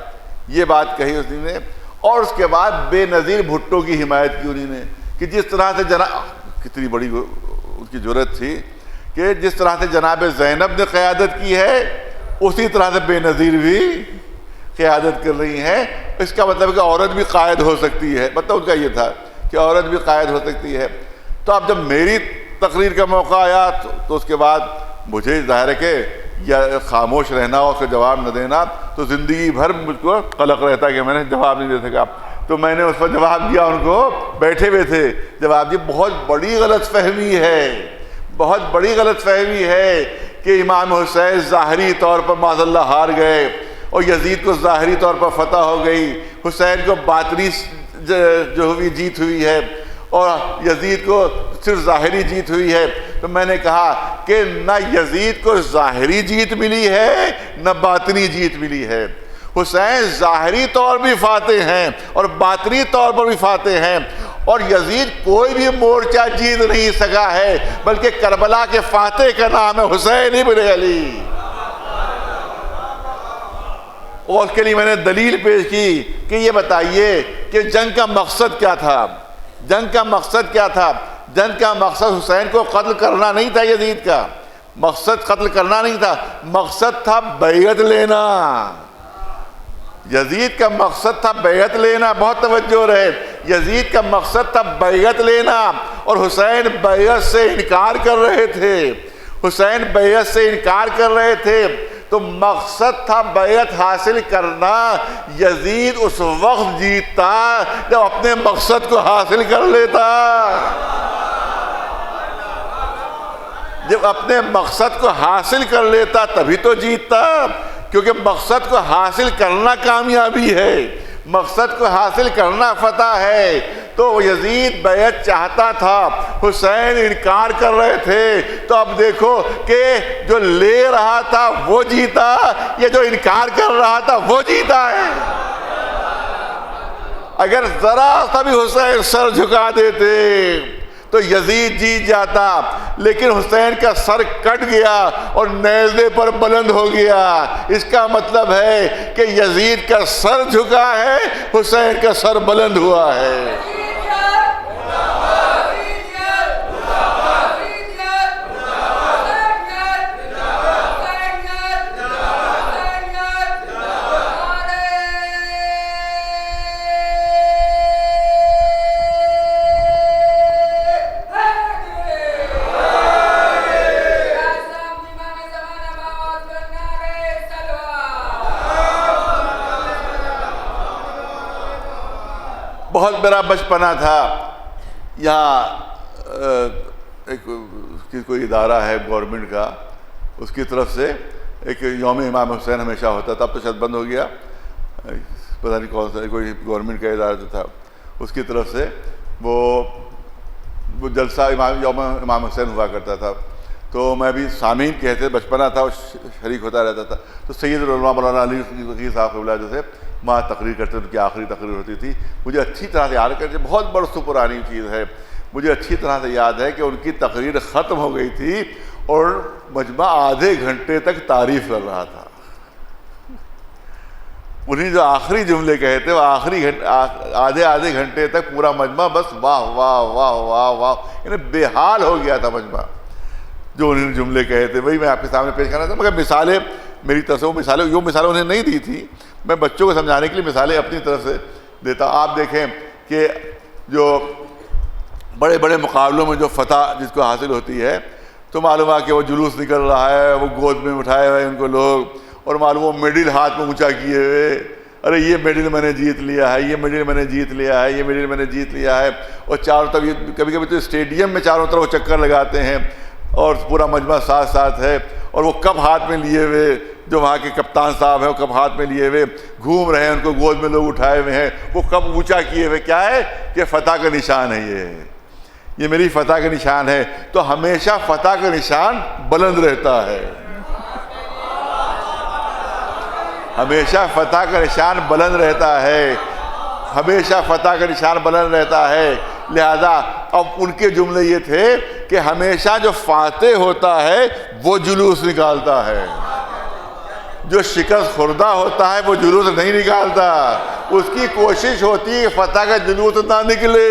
یہ بات کہی اس نے۔ اور اس کے بعد بے نظیر بھٹو کی حمایت کی انہوں نے کہ جس طرح سے کتنی بڑی ان کی جرأت تھی کہ جس طرح سے جناب زینب نے قیادت کی ہے اسی طرح سے بے نظیر بھی قیادت کر رہی ہیں۔ اس کا مطلب کہ عورت بھی قائد ہو سکتی ہے، مطلب ان کا یہ تھا کہ عورت بھی قائد ہو سکتی ہے۔ تو اب جب میری تقریر کا موقع آیا تو اس کے بعد مجھے ظاہر ہے کہ یا خاموش رہنا اور اس کا جواب نہ دینا تو زندگی بھر مجھ کو قلق رہتا کہ میں نے جواب نہیں دے سکا۔ تو میں نے اس پر جواب دیا، ان کو بیٹھے ہوئے تھے، جواب دیا بہت بڑی غلط فہمی ہے، بہت بڑی غلط فہمی ہے کہ امام حسین ظاہری طور پر معاذ اللہ ہار گئے اور یزید کو ظاہری طور پر فتح ہو گئی، حسین کو باطنی جو ہوئی جیت ہوئی ہے اور یزید کو صرف ظاہری جیت ہوئی ہے۔ تو میں نے کہا کہ نہ یزید کو ظاہری جیت ملی ہے نہ باطنی جیت ملی ہے، حسین ظاہری طور بھی فاتح ہیں اور باطنی طور پر بھی فاتح ہیں، اور یزید کوئی بھی مورچہ جیت نہیں سکا ہے، بلکہ کربلا کے فاتح کا نام ہے حسین ابن علی۔ اور اس کے لیے میں نے دلیل پیش کی کہ یہ بتائیے کہ جنگ کا مقصد کیا تھا؟ جنگ کا مقصد کیا تھا؟ جنگ کا مقصد حسین کو قتل کرنا نہیں تھا، یزید کا مقصد قتل کرنا نہیں تھا، مقصد تھا بیعت لینا۔ یزید کا مقصد تھا بیعت لینا، بہت توجہ رہے، یزید کا مقصد تھا بیعت لینا، اور حسین بیعت سے انکار کر رہے تھے، حسین بیعت سے انکار کر رہے تھے، تو مقصد تھا بیعت حاصل کرنا۔ یزید اس وقت جیتتا جب اپنے مقصد کو حاصل کر لیتا، جب اپنے مقصد کو حاصل کر لیتا تبھی تو جیتتا، کیونکہ مقصد کو حاصل کرنا کامیابی ہے، مقصد کو حاصل کرنا فتح ہے۔ تو یزید بیعت چاہتا تھا، حسین انکار کر رہے تھے، تو اب دیکھو کہ جو لے رہا تھا وہ جیتا یا جو انکار کر رہا تھا وہ جیتا ہے۔ اگر ذرا سا بھی حسین سر جھکا دیتے تو یزید جیت جاتا، لیکن حسین کا سر کٹ گیا اور نیزے پر بلند ہو گیا۔ اس کا مطلب ہے کہ یزید کا سر جھکا ہے، حسین کا سر بلند ہوا ہے۔ بہت بڑا بچپنا تھا، یہاں ایک کوئی ادارہ ہے گورنمنٹ کا، اس کی طرف سے ایک یوم امام حسین ہمیشہ ہوتا تھا، اب تو شاید بند ہو گیا، پتہ نہیں کون سا کوئی گورنمنٹ کا ادارہ جو تھا، اس کی طرف سے وہ جلسہ یوم امام حسین ہوا کرتا تھا۔ تو میں بھی سامعین کہتے، بچپنا تھا، شریک ہوتا رہتا تھا۔ تو سید العلماء مولانا علی ذکی صاحب قبلہ جو تھے وہاں تقریر کرتے، ان کی آخری تقریر ہوتی تھی۔ مجھے اچھی طرح سے یاد ہے کہ بہت برسوں پرانی چیز ہے، مجھے اچھی طرح سے یاد ہے کہ ان کی تقریر ختم ہو گئی تھی اور مجمع آدھے گھنٹے تک تعریف کر رہا تھا۔ انہیں جو آخری جملے کہے تھے وہ آدھے گھنٹے تک پورا مجمع بس واہ واہ واہ واہ واہ، یعنی بے حال ہو گیا تھا مجمع جو انہوں نے جملے کہے تھے، وہی میں آپ کے سامنے پیش کرنا تھا۔ مگر مثالیں میری طرف سے وہ مثالیں انہیں نہیں دی تھی، میں بچوں کو سمجھانے کے لیے مثالیں اپنی طرف سے دیتا ہوں۔ آپ دیکھیں کہ جو بڑے بڑے مقابلوں میں جو فتح جس کو حاصل ہوتی ہے، تو معلوم ہے کہ وہ جلوس نکل رہا ہے، وہ گود میں اٹھائے ہوئے ان کو لوگ، اور معلوم وہ میڈل ہاتھ میں اونچا کیے ہوئے، ارے یہ میڈل میں نے جیت لیا ہے، یہ میڈل میں نے جیت لیا ہے، یہ میڈل میں نے جیت لیا ہے۔ اور چاروں طرف، کبھی کبھی تو اسٹیڈیم میں چاروں طرف چکر لگاتے ہیں اور پورا مجمع ساتھ ساتھ ہے، اور وہ کپ ہاتھ میں لیے ہوئے، جو وہاں کے کپتان صاحب ہیں وہ کپ ہاتھ میں لیے ہوئے گھوم رہے ہیں، ان کو گود میں لوگ اٹھائے ہوئے ہیں، وہ کپ اونچا کیے ہوئے، کیا ہے کہ فتح کا نشان ہے، یہ میری فتح کا نشان ہے۔ تو ہمیشہ فتح کا نشان بلند رہتا ہے، ہمیشہ فتح کا نشان بلند رہتا ہے، ہمیشہ فتح کا نشان بلند رہتا ہے۔ لہذا اب ان کے جملے یہ تھے کہ ہمیشہ جو فاتح ہوتا ہے وہ جلوس نکالتا ہے، جو شکست خوردہ ہوتا ہے وہ جلوس نہیں نکالتا، اس کی کوشش ہوتی ہے فتح کا جلوس نہ نکلے،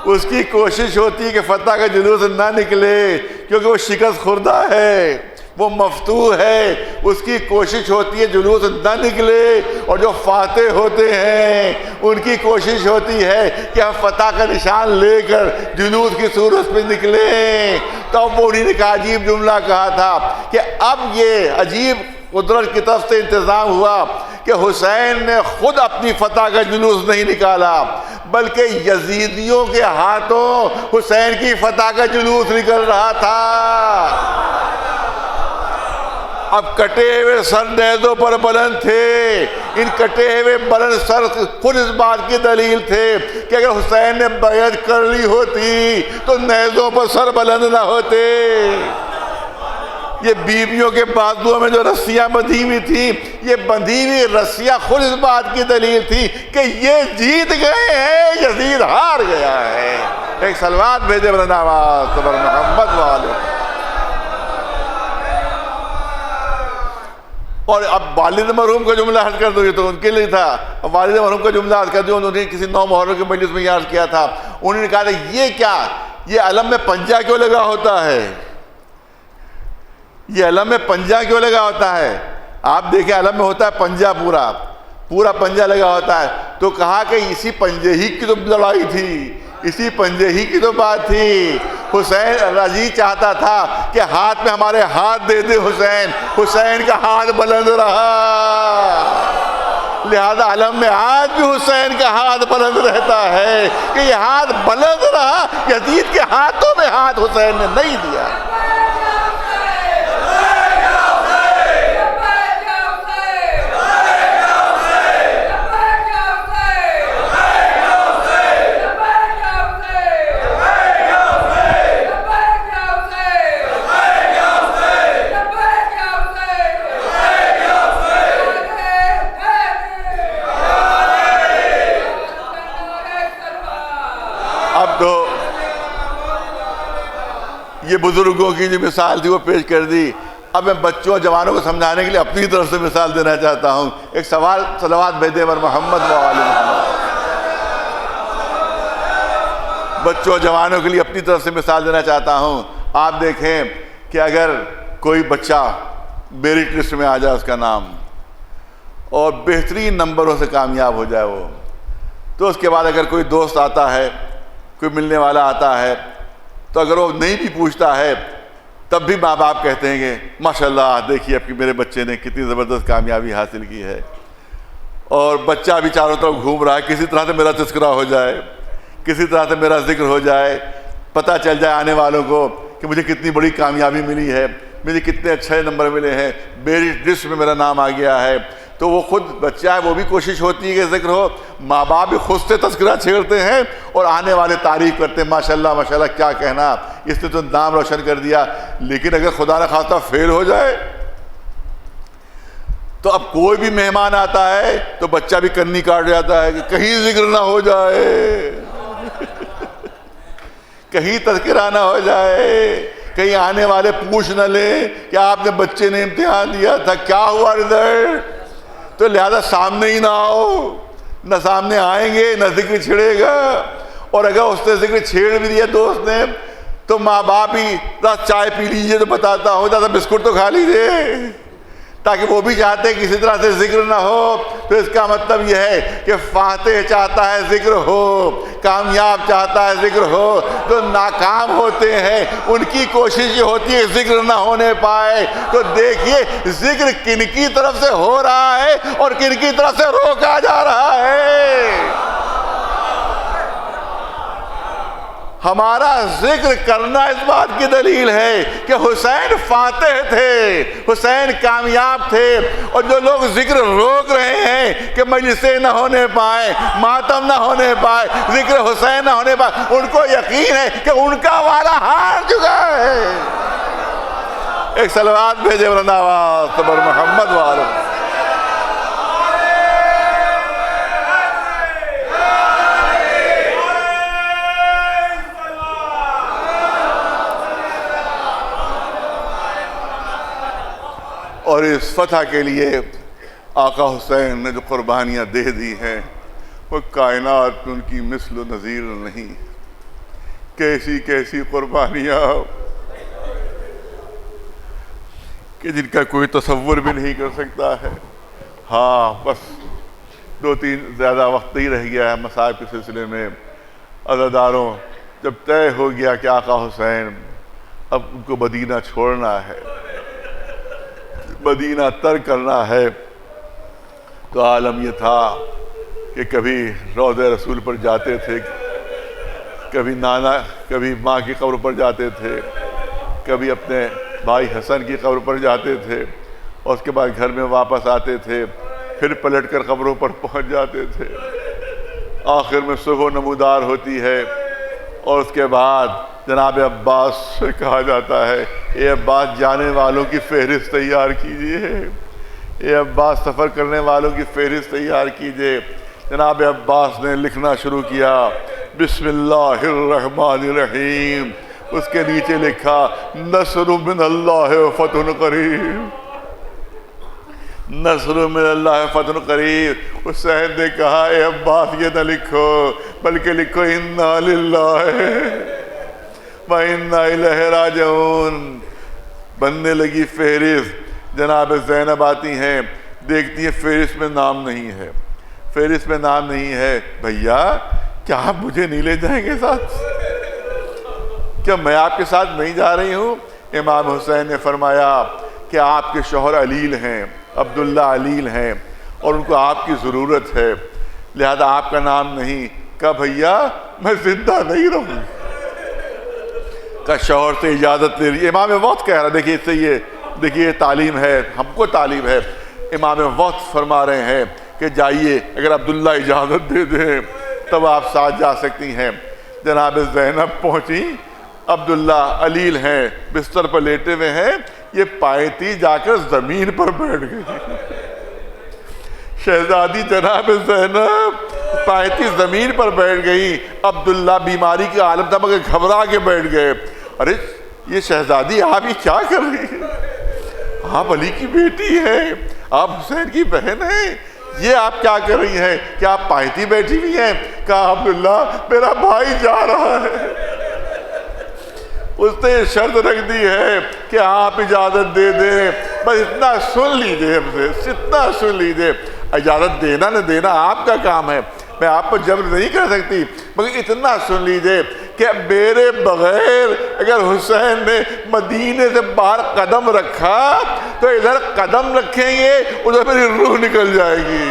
اس کی کوشش ہوتی ہے کہ فتح کا جلوس نہ نکلے، کیونکہ وہ شکست خوردہ ہے، وہ مفتوح ہے، اس کی کوشش ہوتی ہے جلوس نہ نکلے، اور جو فاتح ہوتے ہیں ان کی کوشش ہوتی ہے کہ ہم فتح کا نشان لے کر جلوس کی صورت میں نکلیں۔ تو اب انہوں نے ایک عجیب جملہ کہا تھا کہ اب یہ عجیب قدرت کی طرف سے انتظام ہوا کہ حسین نے خود اپنی فتح کا جلوس نہیں نکالا، بلکہ یزیدیوں کے ہاتھوں حسین کی فتح کا جلوس نکل رہا تھا۔ اب کٹے ہوئے سر نیزوں پر بلند تھے، ان کٹے ہوئے بلند سر خود اس بات کی دلیل تھے کہ اگر حسین نے بیعت کر لی ہوتی تو نیزوں پر سر بلند نہ ہوتے، یہ بیویوں کے بازوؤں میں جو رسیاں بندھی ہوئی تھی، یہ بندھی ہوئی رسیاں خود اس بات کی دلیل تھی کہ یہ جیت گئے ہیں، یزید ہار گیا ہے۔ ایک صلوات بھیجے بلند آواز پر محمد والے۔ اور اب والد مرحوم کا جملہ عرض کر دو، یہ تو ان کے لیے تھا، اب والد مرحوم کا جملہ عرض کر دو۔ انہوں نے کسی 9 محرم کے مجلس میں عرض کیا تھا، انہوں نے کہا تھا یہ کیا، یہ علم میں پنجہ کیوں لگا ہوتا ہے؟ یہ علم میں پنجہ کیوں لگا ہوتا ہے؟ آپ دیکھیں علم میں ہوتا ہے پنجہ، پورا پنجہ لگا ہوتا ہے۔ تو کہا کہ اسی پنجے ہی کی تو لڑائی تھی، اسی پنجے ہی کی تو بات تھی۔ حسین رضی چاہتا تھا کہ ہاتھ میں ہمارے ہاتھ دے دے حسین کا ہاتھ بلند رہا، لہذا علم میں آج بھی حسین کا ہاتھ بلند رہتا ہے کہ یہ ہاتھ بلند رہا، یزید کے ہاتھوں میں ہاتھ حسین نے نہیں دیا۔ یہ بزرگوں کی جو مثال تھی وہ پیش کر دی۔ اب میں بچوں اور جوانوں کو سمجھانے کے لیے اپنی طرف سے مثال دینا چاہتا ہوں۔ ایک سوال صلوات بھیجے پر محمد و آل محمد۔ بچوں اور جوانوں کے لیے اپنی طرف سے مثال دینا چاہتا ہوں۔ آپ دیکھیں کہ اگر کوئی بچہ میرٹ لسٹ میں آ جائے اس کا نام، اور بہترین نمبروں سے کامیاب ہو جائے وہ، تو اس کے بعد اگر کوئی دوست آتا ہے، کوئی ملنے والا آتا ہے، تو اگر وہ نہیں بھی پوچھتا ہے تب بھی ماں باپ کہتے ہیں کہ ماشاءاللہ دیکھیے اب کہ میرے بچے نے کتنی زبردست کامیابی حاصل کی ہے، اور بچہ بھی چاروں طرف گھوم رہا ہے، کسی طرح سے میرا تذکرہ ہو جائے، کسی طرح سے میرا ذکر ہو جائے، پتہ چل جائے آنے والوں کو کہ مجھے کتنی بڑی کامیابی ملی ہے، مجھے کتنے اچھے نمبر ملے ہیں، میری لسٹ میں میرا نام آ گیا ہے۔ تو وہ خود بچہ ہے، وہ بھی کوشش ہوتی ہے کہ ذکر ہو، ماں باپ بھی خود سے تذکرہ چھیڑتے ہیں، اور آنے والے تعریف کرتے ہیں ماشاءاللہ ماشاءاللہ کیا کہنا، اس نے تو نام روشن کر دیا۔ لیکن اگر خدا نہ خواستہ فیل ہو جائے تو اب کوئی بھی مہمان آتا ہے تو بچہ بھی کنی کاٹ جاتا ہے کہ کہیں ذکر نہ ہو جائے، کہیں تذکرہ نہ ہو جائے، کہیں آنے والے پوچھ نہ لیں کہ آپ نے بچے نے امتحان دیا تھا کیا ہوا رزلٹ، تو لہذا سامنے ہی نہ آؤ، نہ سامنے آئیں گے نہ ذکر چھڑے گا۔ اور اگر اس نے ذکر چھیڑ بھی دیا دوست نے تو ماں باپ ہی چائے پی لیجئے تو بتاتا ہوں، زیادہ بسکٹ تو کھا لیجئے، تاکہ وہ بھی چاہتے ہیں کسی طرح سے ذکر نہ ہو۔ تو اس کا مطلب یہ ہے کہ فاتح چاہتا ہے ذکر ہو، کامیاب چاہتا ہے ذکر ہو، جو ناکام ہوتے ہیں ان کی کوشش یہ ہوتی ہے ذکر نہ ہونے پائے۔ تو دیکھیے ذکر کن کی طرف سے ہو رہا ہے اور کن کی طرف سے روکا جا رہا ہے۔ ہمارا ذکر کرنا اس بات کی دلیل ہے کہ حسین فاتح تھے، حسین کامیاب تھے، اور جو لوگ ذکر روک رہے ہیں کہ مجلسیں نہ ہونے پائیں، ماتم نہ ہونے پائے، ذکر حسین نہ ہونے پائے، ان کو یقین ہے کہ ان کا والا ہار چکا ہے۔ ایک صلوات بھیجے بلند آواز پر محمد والے۔ اور اس فتح کے لیے آقا حسین نے جو قربانیاں دے دی ہیں وہ کائنات میں ان کی مثل و نظیر نہیں۔ کیسی کیسی قربانیاں کہ جن کا کوئی تصور بھی نہیں کر سکتا ہے۔ ہاں بس 2-3 زیادہ وقت ہی رہ گیا ہے مصائب کے سلسلے میں۔ عزاداروں، جب طے ہو گیا کہ آقا حسین اب ان کو مدینہ چھوڑنا ہے، مدینہ ترک کرنا ہے، تو عالم یہ تھا کہ کبھی روضہ رسول پر جاتے تھے، کبھی کبھی ماں کی قبر پر جاتے تھے، کبھی اپنے بھائی حسن کی قبر پر جاتے تھے، اور اس کے بعد گھر میں واپس آتے تھے، پھر پلٹ کر قبروں پر پہنچ جاتے تھے۔ آخر میں صبح نمودار ہوتی ہے، اور اس کے بعد جناب عباس سے کہا جاتا ہے اے عباس جانے والوں کی فہرست تیار کیجئے، اے عباس سفر کرنے والوں کی فہرست تیار کیجئے۔ جناب عباس نے لکھنا شروع کیا، بسم اللہ الرحمن الرحیم، اس کے نیچے لکھا نصر من اللہ و فتح قریب، نصر من اللہ فتح قریب۔ حسین نے کہا اے عباس یہ نہ لکھو، بلکہ لکھو انا للہ و انا الیہ راجعون۔ بننے لگی فہرست، جناب زینب آتی ہیں، دیکھتی ہیں فہرست میں نام نہیں ہے، فہرست میں نام نہیں ہے۔ بھیا کیا آپ مجھے نہیں لے جائیں گے ساتھ؟ کیا میں آپ کے ساتھ نہیں جا رہی ہوں؟ امام حسین نے فرمایا کہ آپ کے شوہر علیل ہیں، عبداللہ علیل ہیں، اور ان کو آپ کی ضرورت ہے، لہذا آپ کا نام نہیں۔ کہا بھیا میں زندہ نہیں رہوں، کا شوہر سے اجازت لے لی۔ امام وقت کہہ رہا، دیکھیے اس سے یہ تعلیم ہے، ہم کو تعلیم ہے۔ امام وقت فرما رہے ہیں کہ جائیے، اگر عبداللہ اجازت دے دیں تب آپ ساتھ جا سکتی ہیں۔ جناب زینب پہنچی، عبداللہ علیل ہیں، بستر پر لیٹے ہوئے ہیں، یہ پائتی جا کر زمین پر بیٹھ گئی۔ شہزادی جناب زینب پائتی زمین پر بیٹھ گئی۔ عبداللہ بیماری کے عالم تھا مگر گھبرا کے بیٹھ گئے۔ ارے یہ شہزادی آپ یہ کیا کر رہی ہیں؟ آپ علی کی بیٹی ہیں، آپ حسین کی بہن ہیں، یہ آپ کیا کر رہی ہیں؟ کیا آپ پائتی بیٹھی ہوئی ہیں؟ کہا عبداللہ میرا بھائی جا رہا ہے، اس نے شرط رکھ دی ہے کہ آپ اجازت دے دیں، بس اتنا سن لیجئے، ہم سے اتنا سن لیجئے۔ اجازت دینا نہ دینا آپ کا کام ہے، میں آپ پر جبر نہیں کر سکتی، مگر اتنا سن لیجئے کہ میرے بغیر اگر حسین نے مدینے سے باہر قدم رکھا تو ادھر قدم رکھیں گے، ادھر میری روح نکل جائے گی،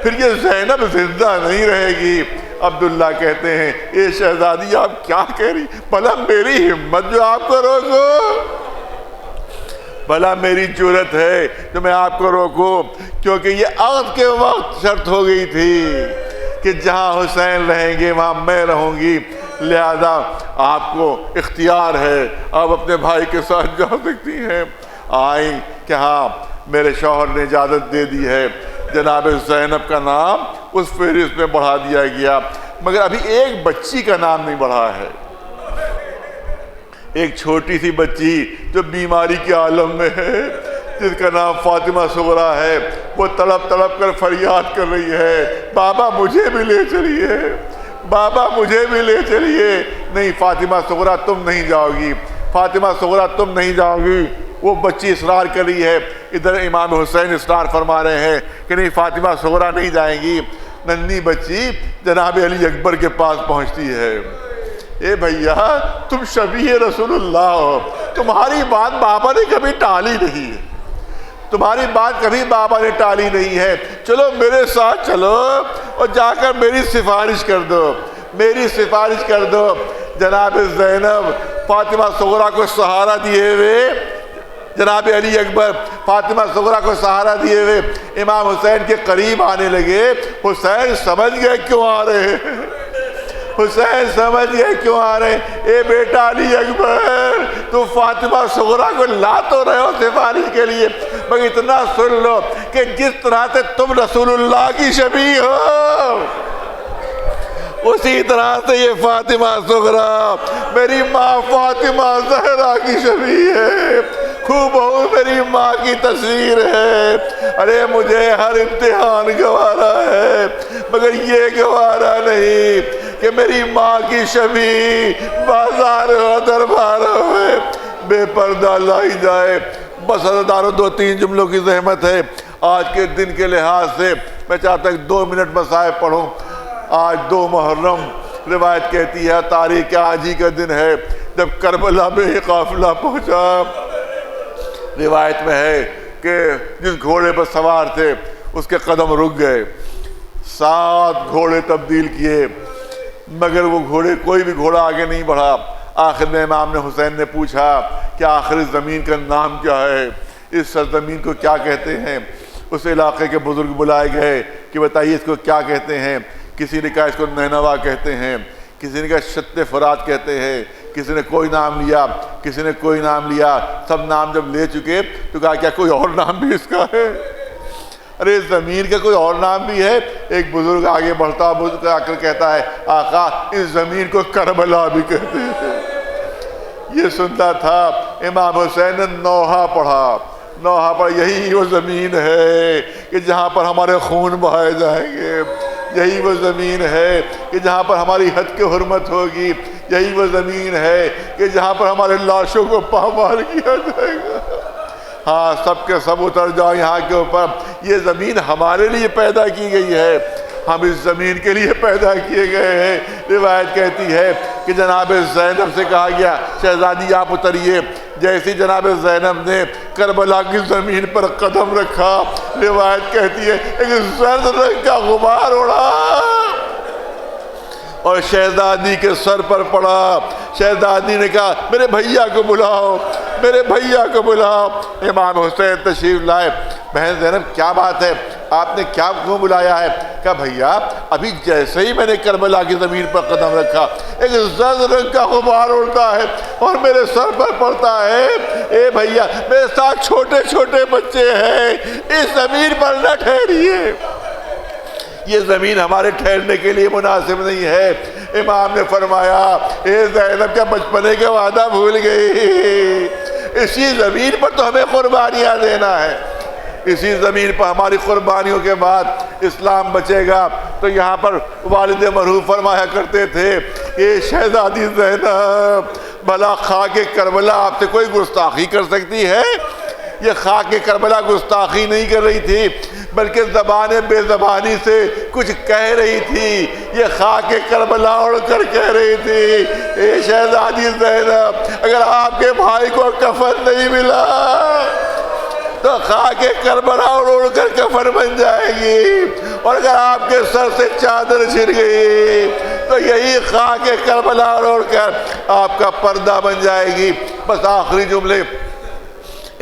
پھر یہ زینب زندہ نہیں رہے گی۔ عبداللہ کہتے ہیں اے شہزادی آپ کیا کہہ رہی؟ بھلا میری ہمت جو آپ کو روکو، بھلا میری جرت ہے جو میں آپ کو روکوں، کیونکہ یہ عقد کے وقت شرط ہو گئی تھی کہ جہاں حسین رہیں گے وہاں میں رہوں گی، لہذا آپ کو اختیار ہے، آپ اپنے بھائی کے ساتھ جا سکتی ہیں۔ آئیں کہ ہاں میرے شوہر نے اجازت دے دی ہے، جناب زینب کا نام اس فہرست میں بڑھا دیا گیا، مگر ابھی ایک بچی کا نام نہیں بڑھا ہے، ایک چھوٹی سی بچی جو بیماری کے عالم میں ہے، جس کا نام فاطمہ صغریٰ ہے، وہ تڑپ تڑپ کر فریاد کر رہی ہے بابا مجھے بھی لے چلیے، بابا مجھے بھی لے چلیے۔ نہیں فاطمہ صغریٰ تم نہیں جاؤ گی، فاطمہ صغریٰ تم نہیں جاؤ گی۔ وہ بچی اصرار کر رہی ہے، ادھر امام حسین اصرار فرما رہے ہیں کہ نہیں فاطمہ صغریٰ نہیں جائیں گی۔ ننھی بچی جناب علی اکبر کے پاس پہنچتی ہے، اے بھیا تم شبیہ رسول اللہ ہو، تمہاری بات بابا نے کبھی ٹالی نہیں ہے، تمہاری بات کبھی بابا نے ٹالی نہیں ہے، چلو میرے ساتھ چلو اور جا کر میری سفارش کر دو، میری سفارش کر دو۔ جناب زینب فاطمہ صغریٰ کو سہارا دیے ہوئے، جناب علی اکبر فاطمہ صغریٰ کو سہارا دیے ہوئے امام حسین کے قریب آنے لگے۔ حسین سمجھ گئے کیوں آ رہے ہیں، حسین سمجھ گئے کیوں آ رہے ہیں۔ اے بیٹا علی اکبر تم فاطمہ صغریٰ کو لا تو رہے ہو سفارش کے لیے، مگر اتنا سن لو کہ جس طرح سے تم رسول اللہ کی شبیہ ہو اسی طرح سے یہ فاطمہ صغریٰ میری ماں فاطمہ زہرا کی شبیہ ہے، خوب بہو میری ماں کی تصویر ہے۔ ارے مجھے ہر امتحان گوارا ہے مگر یہ گوارا نہیں کہ میری ماں کی شبیہ بازار و درباروں میں بے پردہ لائی جائے۔ بس حضرتارو دو تین جملوں کی زحمت ہے، آج کے دن کے لحاظ سے میں چاہتا ہوں 2 منٹ مصائب پڑھوں۔ آج 2 محرم، روایت کہتی ہے تاریخ آج ہی کا دن ہے جب کربلا میں یہ قافلہ پہنچا۔ روایت میں ہے کہ جس گھوڑے پر سوار تھے اس کے قدم رک گئے، 7 گھوڑے تبدیل کیے مگر وہ گھوڑے کوئی بھی گھوڑا آگے نہیں بڑھا۔ آخر میں امام نے حسین نے پوچھا کہ آخر اس زمین کا نام کیا ہے، اس سرزمین کو کیا کہتے ہیں؟ اس علاقے کے بزرگ بلائے گئے کہ بتائیے اس کو کیا کہتے ہیں۔ کسی نے کہا اس کو نینوا کہتے ہیں، کسی نے کہا شط فرات کہتے ہیں، کسی نے کوئی نام لیا، کسی نے کوئی نام لیا، سب نام جب لے چکے تو کہا کیا کوئی اور نام بھی اس کا ہے؟ ارے اس زمین کا کوئی اور نام بھی ہے؟ ایک بزرگ آگے بڑھتا بزرگ آ کر کہتا ہے آقا اس زمین کو کربلا بھی کہتے ہیں۔ یہ سنتا تھا امام حسین نے نوحہ پڑھا، نوحہ پڑھا، یہی وہ زمین ہے کہ جہاں پر ہمارے خون بہائے جائیں گے، یہی وہ زمین ہے کہ جہاں پر ہماری حد کی حرمت ہوگی، یہی وہ زمین ہے کہ جہاں پر ہمارے لاشوں کو پامال کیا جائے گا۔ ہاں سب کے سب اتر جاؤ یہاں کے اوپر، یہ زمین ہمارے لیے پیدا کی گئی ہے، ہم اس زمین کے لیے پیدا کیے گئے ہیں۔ روایت کہتی ہے کہ جناب زینب سے کہا گیا شہزادی آپ اتریے، جیسی جناب زینب نے کربلا کی زمین پر قدم رکھا، روایت کہتی ہے ایک زرد رنگ کا غبار اڑا اور شہزادی کے سر پر پڑا۔ شہزادی نے کہا میرے بھیا کو بلاؤ، میرے بھیا کو بلاؤ۔ امام حسین تشریف لائے۔ بہن زینب کیا بات ہے، آپ نے کیا کیوں بلایا ہے؟ کہا بھیا ابھی جیسے ہی میں نے کربلا کی زمین پر قدم رکھا ایک زرد رنگ کا غبار اڑتا ہے اور میرے سر پر پڑتا ہے۔ اے بھیا میرے ساتھ چھوٹے چھوٹے بچے ہیں، اس زمین پر نہ ٹھہریے، یہ زمین ہمارے ٹھہرنے کے لیے مناسب نہیں ہے۔ امام نے فرمایا اے زینب کیا بچپنے کا وعدہ بھول گئی؟ اسی زمین پر تو ہمیں قربانیاں دینا ہے، اسی زمین پر ہماری قربانیوں کے بعد اسلام بچے گا۔ تو یہاں پر والد مرحوم فرمایا کرتے تھے کہ شہزادی زینب بھلا خاک کربلا آپ سے کوئی گستاخی کر سکتی ہے؟ یہ خاک کربلا گستاخی نہیں کر رہی تھی بلکہ زبان بے زبانی سے کچھ کہہ رہی تھی، یہ خاک کربلا اڑ کر کہہ رہی تھی اے شہزادی زینب اگر آپ کے بھائی کو کفن نہیں ملا تو خاک کربلا اڑ کر کفن بن جائے گی، اور اگر آپ کے سر سے چادر چھن گئی تو یہی خاک کربلا اڑ کر آپ کا پردہ بن جائے گی۔ بس آخری جملے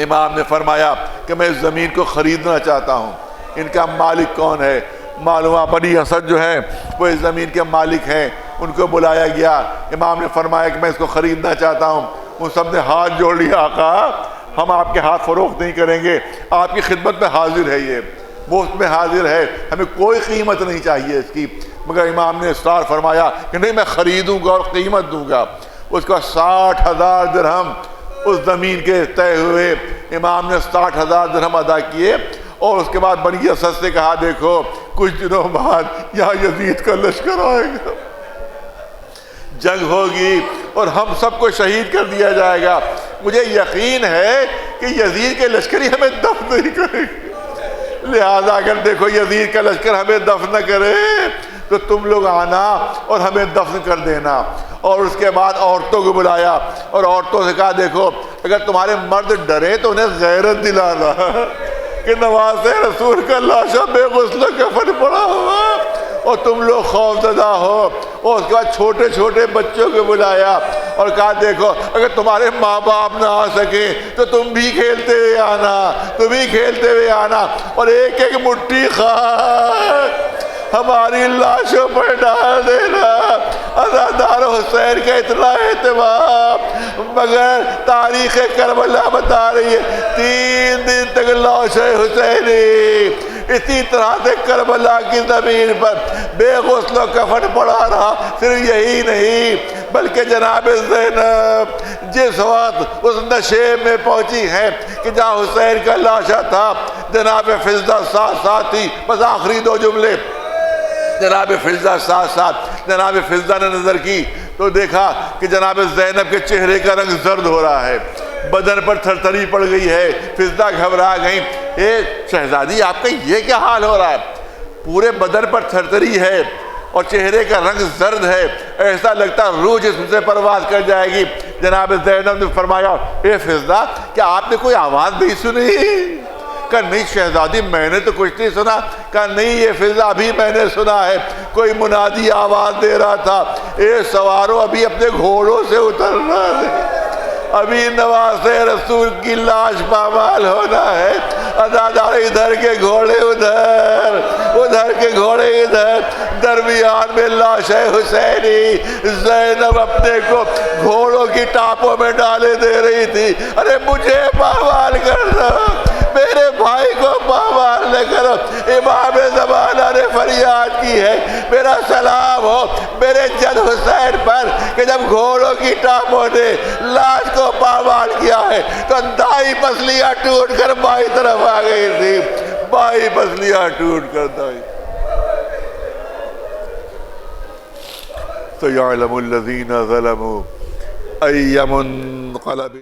امام نے فرمایا کہ میں اس زمین کو خریدنا چاہتا ہوں، ان کا مالک کون ہے؟ معلومہ بنی اسد جو ہے وہ اس زمین کے مالک ہیں، ان کو بلایا گیا۔ امام نے فرمایا کہ میں اس کو خریدنا چاہتا ہوں۔ ان سب نے ہاتھ جوڑ لیا، آقا ہم آپ کے ہاتھ فروخت نہیں کریں گے، آپ کی خدمت میں حاضر ہے، یہ مفت میں حاضر ہے، ہمیں کوئی قیمت نہیں چاہیے اس کی۔ مگر امام نے اصرار فرمایا کہ نہیں میں خریدوں گا اور قیمت دوں گا۔ اس کا 60,000 درہم اس زمین کے طے ہوئے۔ امام نے 60,000 درہم ادا کیے اور اس کے بعد بنی اسد سے کہا دیکھو کچھ دنوں بعد یہاں یزید کا لشکر آئے گا، جنگ ہوگی اور ہم سب کو شہید کر دیا جائے گا، مجھے یقین ہے کہ یزید کے لشکر ہی ہمیں دفن نہیں کرے گا، لہذا اگر دیکھو یزید کا لشکر ہمیں دفن نہ کرے تو تم لوگ آنا اور ہمیں دفن کر دینا۔ اور اس کے بعد عورتوں کو بلایا اور عورتوں سے کہا دیکھو اگر تمہارے مرد ڈرے تو انہیں غیرت دلانا کہ نواز رسول کا لاشا بے غسل کفن پڑا ہوا اور تم لوگ خوف زدہ ہو۔ اور اس کے بعد چھوٹے چھوٹے بچوں کو بلایا اور کہا دیکھو اگر تمہارے ماں باپ نہ آ سکے تو تم بھی کھیلتے ہوئے آنا، تم بھی کھیلتے ہوئے آنا، اور ایک ایک مٹھی خاک ہماری لاشوں پر ڈال دینا۔ عزادار حسین کا اتنا اہتمام، مگر تاریخ کربلا بتا رہی ہے 3 دن تک لاش حسینی اسی طرح سے کربلا کی زمین پر بے غسل و کفن پڑا رہا۔ صرف یہی نہیں بلکہ جناب زینب جس وقت اس نشیب میں پہنچی ہے کہ جہاں حسین کا لاشا تھا، جناب فضہ ساتھ ساتھ تھی۔ بس آخری 2 جملے، جناب فضہ ساتھ ساتھ، جناب فضہ نے نظر کی تو دیکھا کہ جناب زینب کے چہرے کا رنگ زرد ہو رہا ہے، بدن پر تھرتھری پڑ گئی ہے۔ فضہ گھبرا گئی، اے شہزادی آپ کا یہ کیا حال ہو رہا ہے؟ پورے بدن پر تھرتھری ہے اور چہرے کا رنگ زرد ہے، ایسا لگتا روح جسم سے پرواز کر جائے گی۔ جناب زینب نے فرمایا اے فضہ کیا آپ نے کوئی آواز نہیں سنی؟ کہا نہیں شہزادی میں نے تو کچھ نہیں سنا۔ کہا نہیں یہ فضہ ابھی میں نے سنا ہے، کوئی منادی آواز دے رہا تھا اے سوارو ابھی اپنے گھوڑوں سے اترنا ہے، ابھی نواز رسول کی لاش پامال ہونا ہے، عزادار ادھر کے گھوڑے ادھر، ادھر کے گھوڑے ادھر، درمیان میں لاش حسینی۔ زینب اپنے کو گھوڑوں کی ٹاپوں میں ڈالے دے رہی تھی، ارے مجھے پامال کر دو، میرے بھائی کو پامال نہ کرو۔ امام زمانہ نے فریاد کی ہے، میرا سلام ہو میرے جد حسین پر کہ جب گھوڑوں کی ٹاپوں نے لاش کو پامال کیا ہے تو دائیں پسلیاں ٹوٹ کر بائیں طرف آ گئی تھی، بائیں پسلیاں ٹوٹ کر دائیں۔ سَيَعْلَمُ الَّذِينَ ظَلَمُوا أَيَّ مُنقَلَبٍ